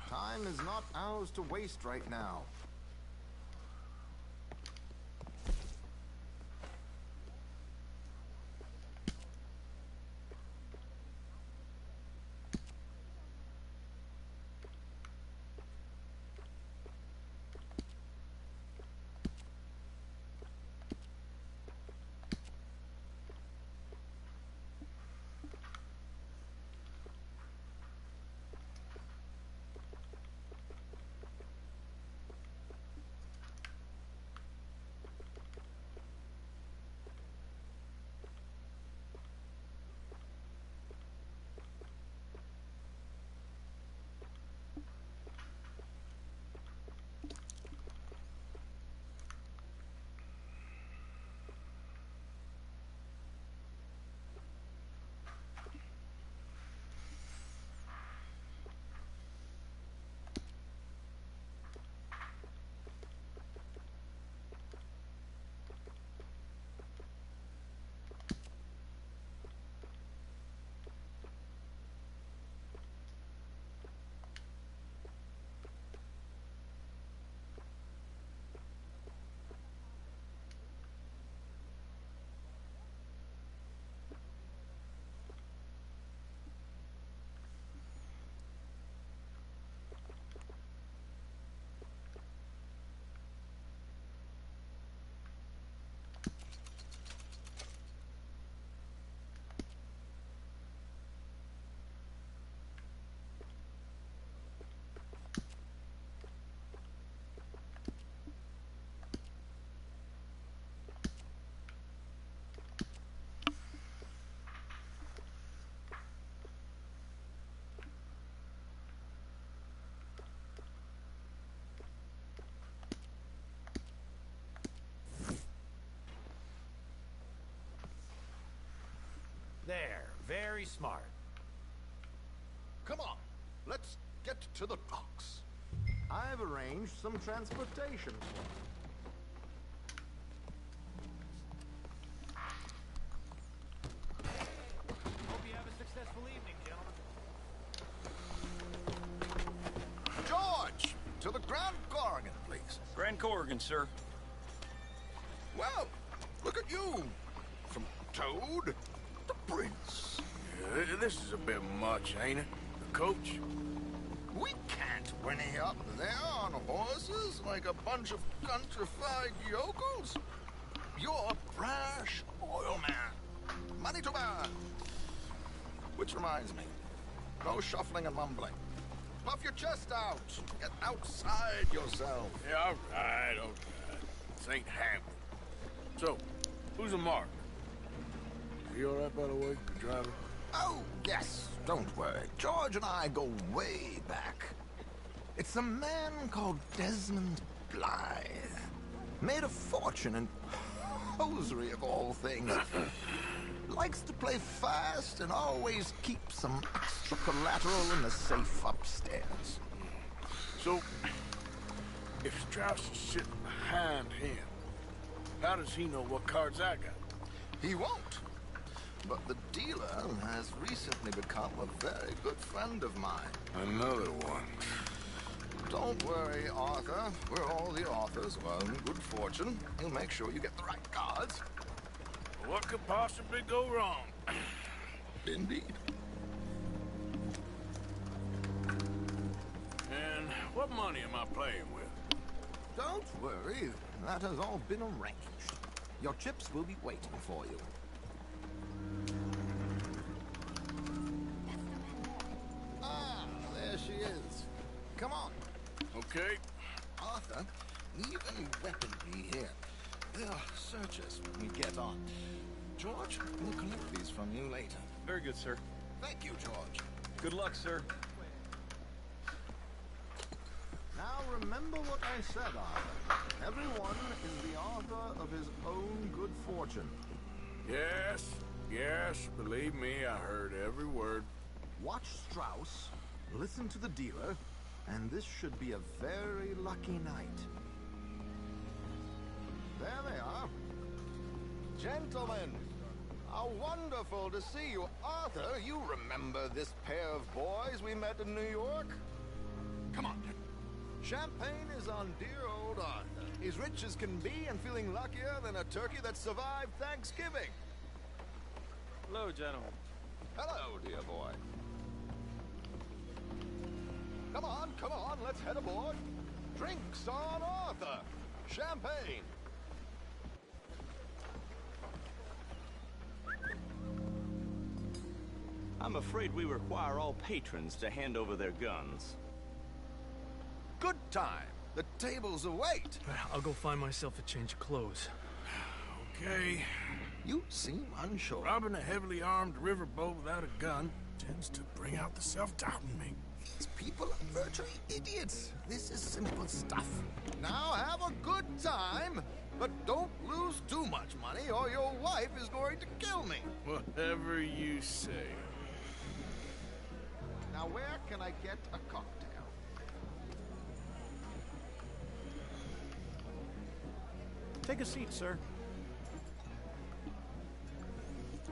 Time is not ours to waste right now. There, very smart. Come on, let's get to the docks. I've arranged some transportation for you. Hope you have a successful evening, gentlemen. George, to the Grand Corridor. Grand Corrigan, sir. Well, look at you. From Toad to Prince. Yeah, this is a bit much, ain't it? The coach? We can't whinny up there on horses like a bunch of countrified yokels. You're brash oil man. Money to burn. Which reminds me, no shuffling and mumbling. Puff your chest out. Get outside yourself. Yeah, all right. This ain't happening. So, who's a mark? Are you all right, by the way, the driver? Oh, yes. Don't worry. George and I go way back. It's a man called Desmond Blythe. Made a fortune in hosiery of all things. Likes to play fast and always keeps some extra collateral in the safe upstairs. So, if Strauss is sitting behind him, how does he know what cards I got? He won't. But the dealer has recently become a very good friend of mine. Another one. Don't worry, Arthur. We're all the authors of our own good fortune. He'll make sure you get the right cards. What could possibly go wrong? Indeed. And what money am I playing with? Don't worry. That has all been arranged. Your chips will be waiting for you. Ah, there she is. Come on. Okay. Arthur, leave any weaponry here. They'll search us when we get on. George, we'll collect these from you later. Very good, sir. Thank you, George. Good luck, sir. Now remember what I said, Arthur. Everyone is the author of his own good fortune. Yes, believe me, I heard every word. Watch Strauss, listen to the dealer, and this should be a very lucky night. There they are. Gentlemen, how wonderful to see you. Arthur, you remember this pair of boys we met in New York? Come on. Champagne is on dear old Arthur. He's rich as can be and feeling luckier than a turkey that survived Thanksgiving. Hello, gentlemen. Hello, dear boy. Come on, let's head aboard. Drinks on Arthur. Champagne. I'm afraid we require all patrons to hand over their guns. Good time. The tables await. I'll go find myself a change of clothes. Okay. You seem unsure. Robbing a heavily armed riverboat without a gun tends to bring out the self-doubt in me. These people are virtually idiots. This is simple stuff. Now have a good time, but don't lose too much money or your wife is going to kill me. Whatever you say. Now where can I get a cocktail? Take a seat, sir.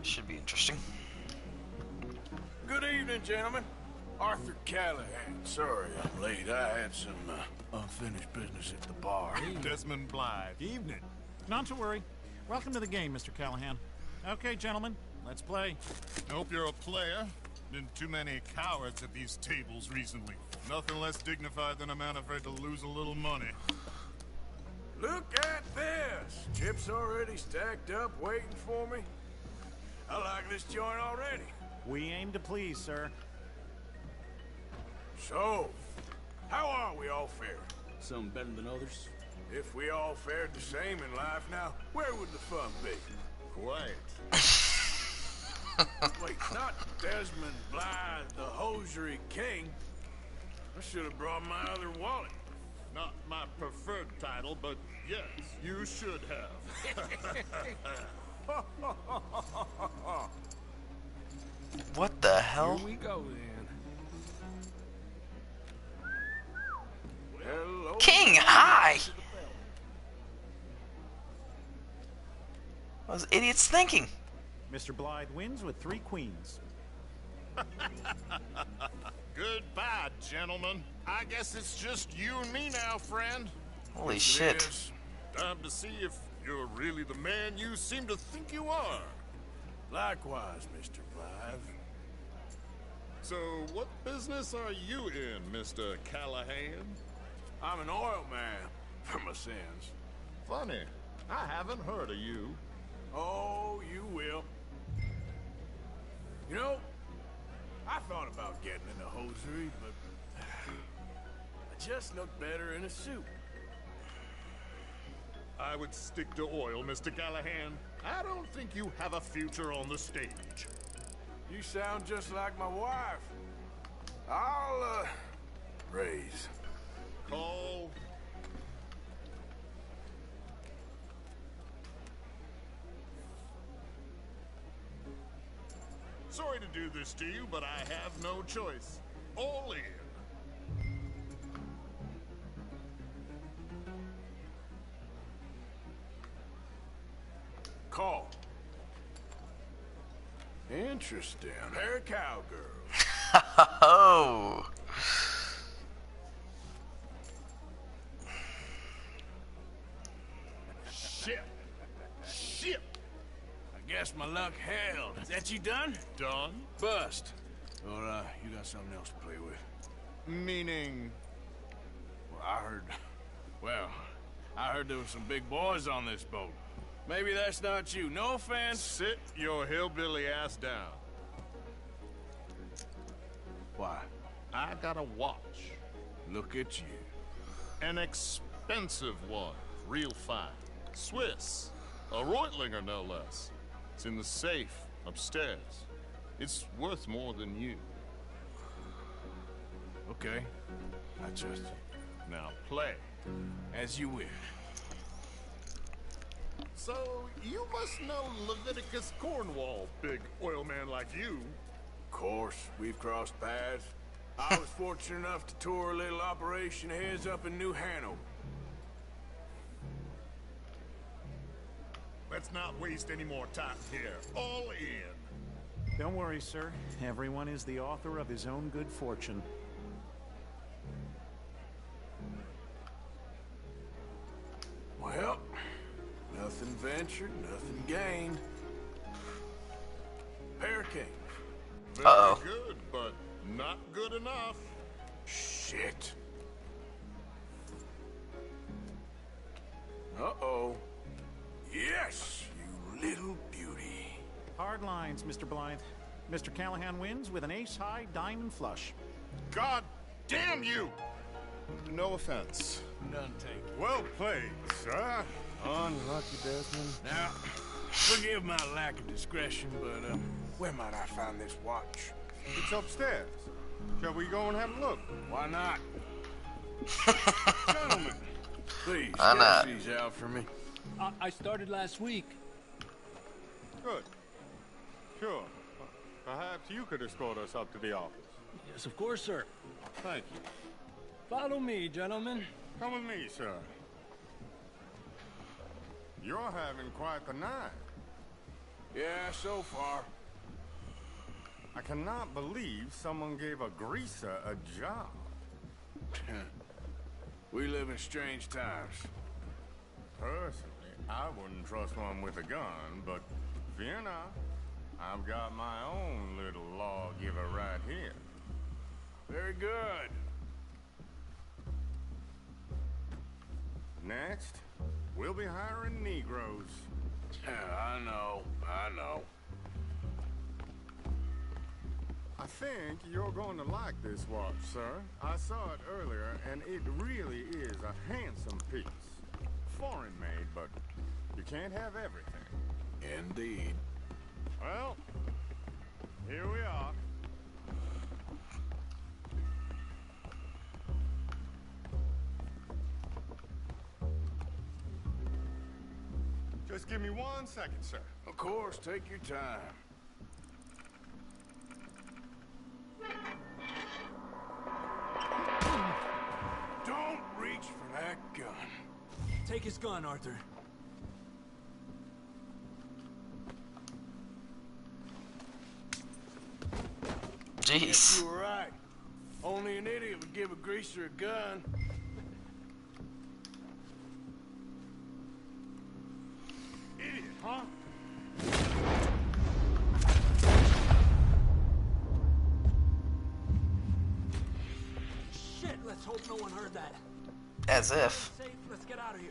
Should be interesting. Good evening, gentlemen. Arthur Callahan. Sorry I'm late. I had some unfinished business at the bar. Desmond Blythe. Evening. Not to worry. Welcome to the game, Mr. Callahan. Okay, gentlemen, let's play. I hope you're a player. Been too many cowards at these tables recently. Nothing less dignified than a man afraid to lose a little money. Look at this. Chips already stacked up waiting for me. I like this joint already. We aim to please, sir. So, how are we all faring? Some better than others. If we all fared the same in life now, where would the fun be? Quiet. Wait, not Desmond Blythe, the hosiery king. I should have brought my other wallet. Not my preferred title, but yes, you should have. What the hell? Here we go, then. Well, King, hi! What was idiots thinking? Mr. Blythe wins with 3 queens. Goodbye, gentlemen. I guess it's just you and me now, friend. Holy Yes, it shit. is. Time to see if you're really the man you seem to think you are. Likewise, Mr. Blythe. So, what business are you in, Mr. Callahan? I'm an oil man, for my sins. Funny, I haven't heard of you. Oh, you will. You know, I thought about getting into hosiery, but I just look better in a suit. I would stick to oil, Mr. Callahan. I don't think you have a future on the stage. You sound just like my wife. I'll, raise. Call. Sorry to do this to you, but I have no choice. All in. Call. Interesting. Pair of cowgirls. Oh. Shit. Shit. I guess my luck held. Is that you done? Done? Bust. Or, you got something else to play with? Meaning? Well, I heard there was some big boys on this boat. Maybe that's not you. No offense. Sit your hillbilly ass down. Why? I got a watch. Look at you. An expensive one. Real fine. Swiss. A Reutlinger, no less. It's in the safe upstairs. It's worth more than you. Okay. I trust you. Now play. As you wish. So, you must know Leviticus Cornwall, big oil man like you. Of course, we've crossed paths. I was fortunate enough to tour a little operation of his up in New Hanover. Let's not waste any more time here. All in. Don't worry, sir. Everyone is the author of his own good fortune. Well, nothing ventured, nothing gained. Pair of kings. Very good, but not good enough. Shit. Uh-oh. Yes, you little beauty. Hard lines, Mr. Blythe. Mr. Callahan wins with an ace-high diamond flush. God damn you! No offense. None taken. Well played, sir. Unlucky, Desmond. Now, forgive my lack of discretion, but, where might I find this watch? It's upstairs. Shall we go and have a look? Why not? Gentlemen, please, Why not? get these out for me. I started last week. Good. Sure. Perhaps you could escort us up to the office. Yes, of course, sir. Thank you. Follow me, gentlemen. Come with me, sir. You're having quite the night. Yeah, so far. I cannot believe someone gave a greaser a job. We live in strange times. Personally, I wouldn't trust one with a gun, but fear not. I've got my own little lawgiver right here. Very good. Next, we'll be hiring Negroes. I know. I think you're going to like this watch, sir. I saw it earlier, and it really is a handsome piece. Foreign made, but you can't have everything. Indeed. Well, here we are. Just give me 1 second, sir. Of course, take your time. Don't reach for that gun. Take his gun, Arthur. Jeez. You were right. Only an idiot would give a greaser a gun. huh? Shit, let's hope no one heard that. As if. Safe, let's get out of here.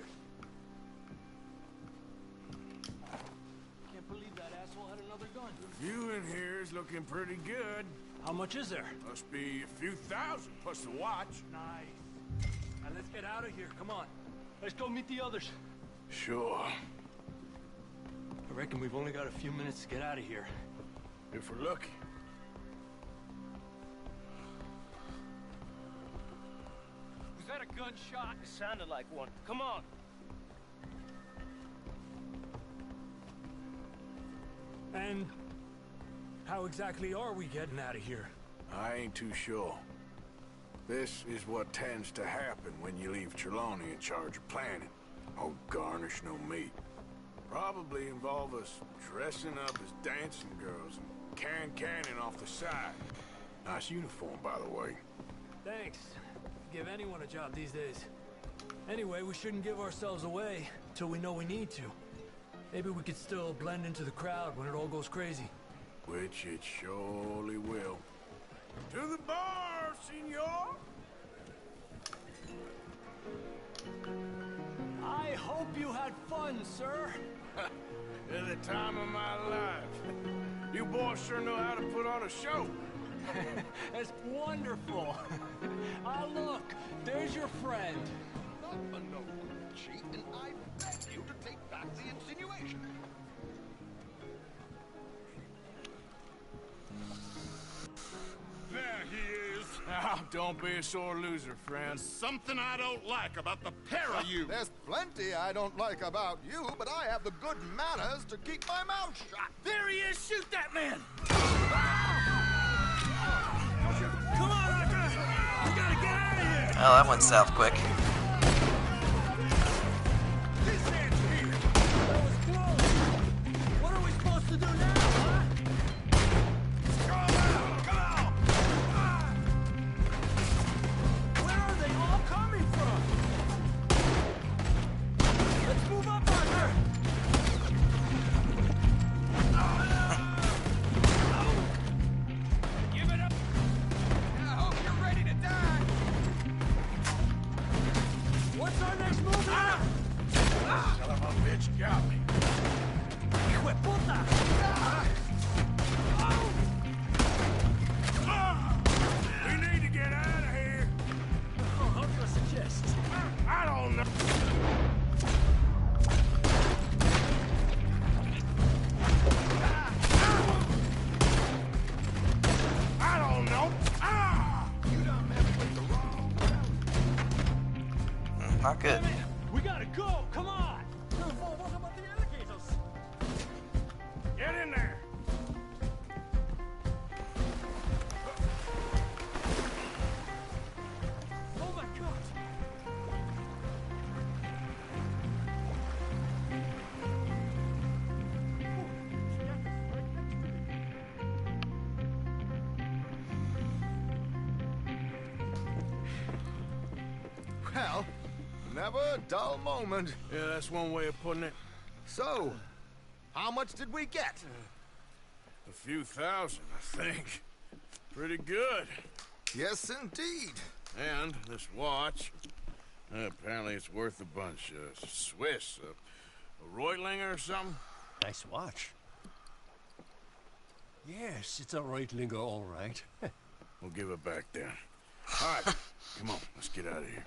Can't believe that asshole had another gun. The view in here is looking pretty good. How much is there? Must be a few thousand plus the watch. Nice. Now let's get out of here. Come on. Let's go meet the others. Sure. I reckon we've only got a few minutes to get out of here. If we're lucky. Was that a gunshot? It sounded like one. Come on. And how exactly are we getting out of here? I ain't too sure. This is what tends to happen when you leave Trelawney in charge of planning. Oh, garnish no meat. Probably involve us dressing up as dancing girls and carrying cannon off the side. Nice uniform, by the way. Thanks. Give anyone a job these days. Anyway, we shouldn't give ourselves away till we know we need to. Maybe we could still blend into the crowd when it all goes crazy. Which it surely will. To the bar, senor! I hope you had fun, sir. At the time of my life. You boys sure know how to put on a show. That's wonderful. Ah, look, there's your friend. Not a no cheat, and I beg you to take back the insinuation. There he is. Now, don't be a sore loser, friend. There's something I don't like about the pair of you. There's plenty I don't like about you, but I have the good manners to keep my mouth shut. There he is! Shoot that man! Come on, Arthur! We gotta get out of here! Oh, that went south quick. This man's here! That was close! What are we supposed to do now, huh? Where are they all coming from? Let's move up, Arthur! Give it up! I hope you're ready to die! What's our next move now? Son of a bitch got me. Hijo de puta! We need to get out of here. How do you suggest? I don't know. I don't know. You done messed with the wrong crowd. Not good. We gotta go! Come on! Get in there. Oh my God! Well, never a dull moment. Yeah, that's one way of putting it. So, how much did we get? A few thousand, I think. Pretty good. Yes, indeed. And this watch, apparently it's worth a bunch. Swiss, a Reutlinger or something? Nice watch. Yes, it's a Reutlinger, all right. We'll give it back then. All right, come on, let's get out of here.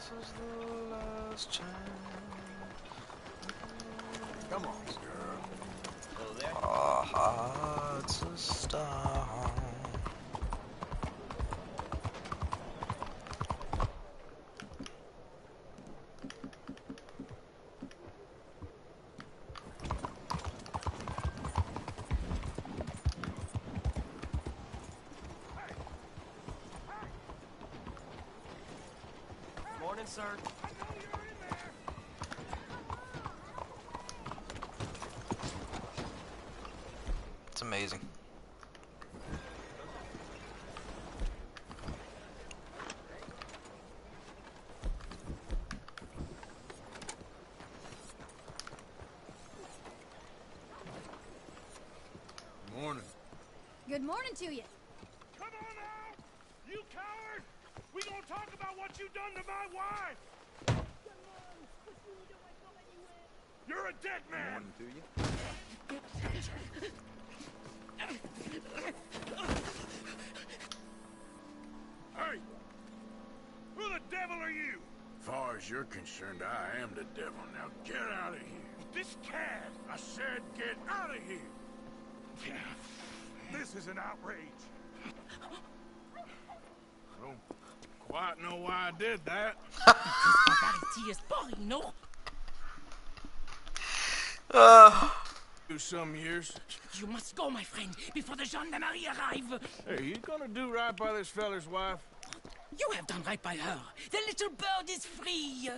This is the last chance. Come on, girl. Our hearts are stone. Morning, sir. It's amazing. Morning. Good morning to you. Come on now! You coward! We gonna talk about what you done to my wife! You're a dead man! Morning to you. Hey! Who the devil are you? Far as you're concerned, I am the devil. Now get out of here. This cat! I said get out of here! This is an outrage. I don't quite know why I did that. Barbarity is boring, no? Do some years. You must go, my friend, before the gendarmerie arrive. Hey, you gonna do right by this feller's wife? You have done right by her. The little bird is free.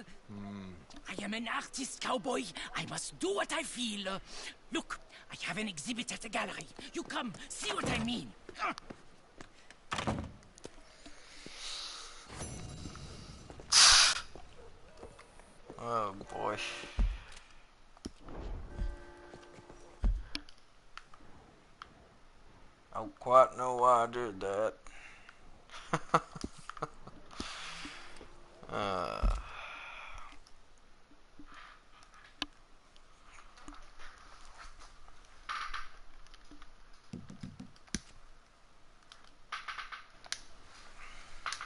I am an artist, cowboy. I must do what I feel. Look, I have an exhibit at the gallery. You come, see what I mean. Oh boy. I don't quite know why I did that.